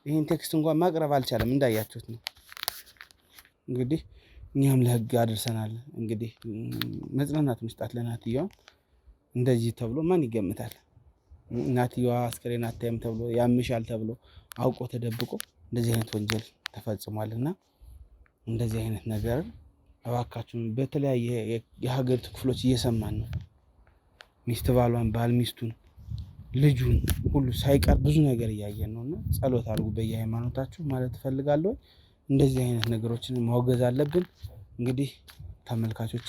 ይህን ቴክስት እንኳን ማቅረብ አልቻለም፣ እንዳያችሁት ነው። እንግዲህ እኛም ለህግ አድርሰናል። እንግዲህ መጽናናት መስጣት ለናትየዋ እንደዚህ ተብሎ ማን ይገምታል? እናትየዋ አስከሬን አታይም ተብሎ ያምሻል ተብሎ አውቆ ተደብቆ እንደዚህ አይነት ወንጀል ተፈጽሟልና እንደዚህ አይነት ነገር እባካችሁን በተለያየ የሀገሪቱ ክፍሎች እየሰማን ነው። ሚስት ባሏን፣ ባል ሚስቱን፣ ልጁን ሁሉ ሳይቀር ብዙ ነገር እያየን ነውና ጸሎት አድርጉ በየሃይማኖታችሁ ማለት እፈልጋለሁ። እንደዚህ አይነት ነገሮችን ማውገዝ አለብን። እንግዲህ ተመልካቾች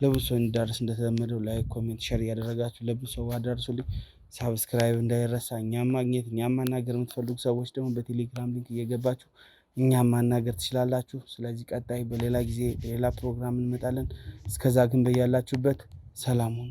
ለብዙ ሰው እንዲዳረስ እንደተለመደው ላይክ፣ ኮሜንት፣ ሼር እያደረጋችሁ ለብዙ ሰው አዳርሱልኝ። ሳብስክራይብ እንዳይረሳ። እኛም ማግኘት እኛም ማናገር የምትፈልጉ ሰዎች ደግሞ በቴሌግራም ሊንክ እየገባችሁ እኛም ማናገር ትችላላችሁ። ስለዚህ ቀጣይ በሌላ ጊዜ በሌላ ፕሮግራም እንመጣለን። እስከዛ ግን በያላችሁበት ሰላም ሁኑ።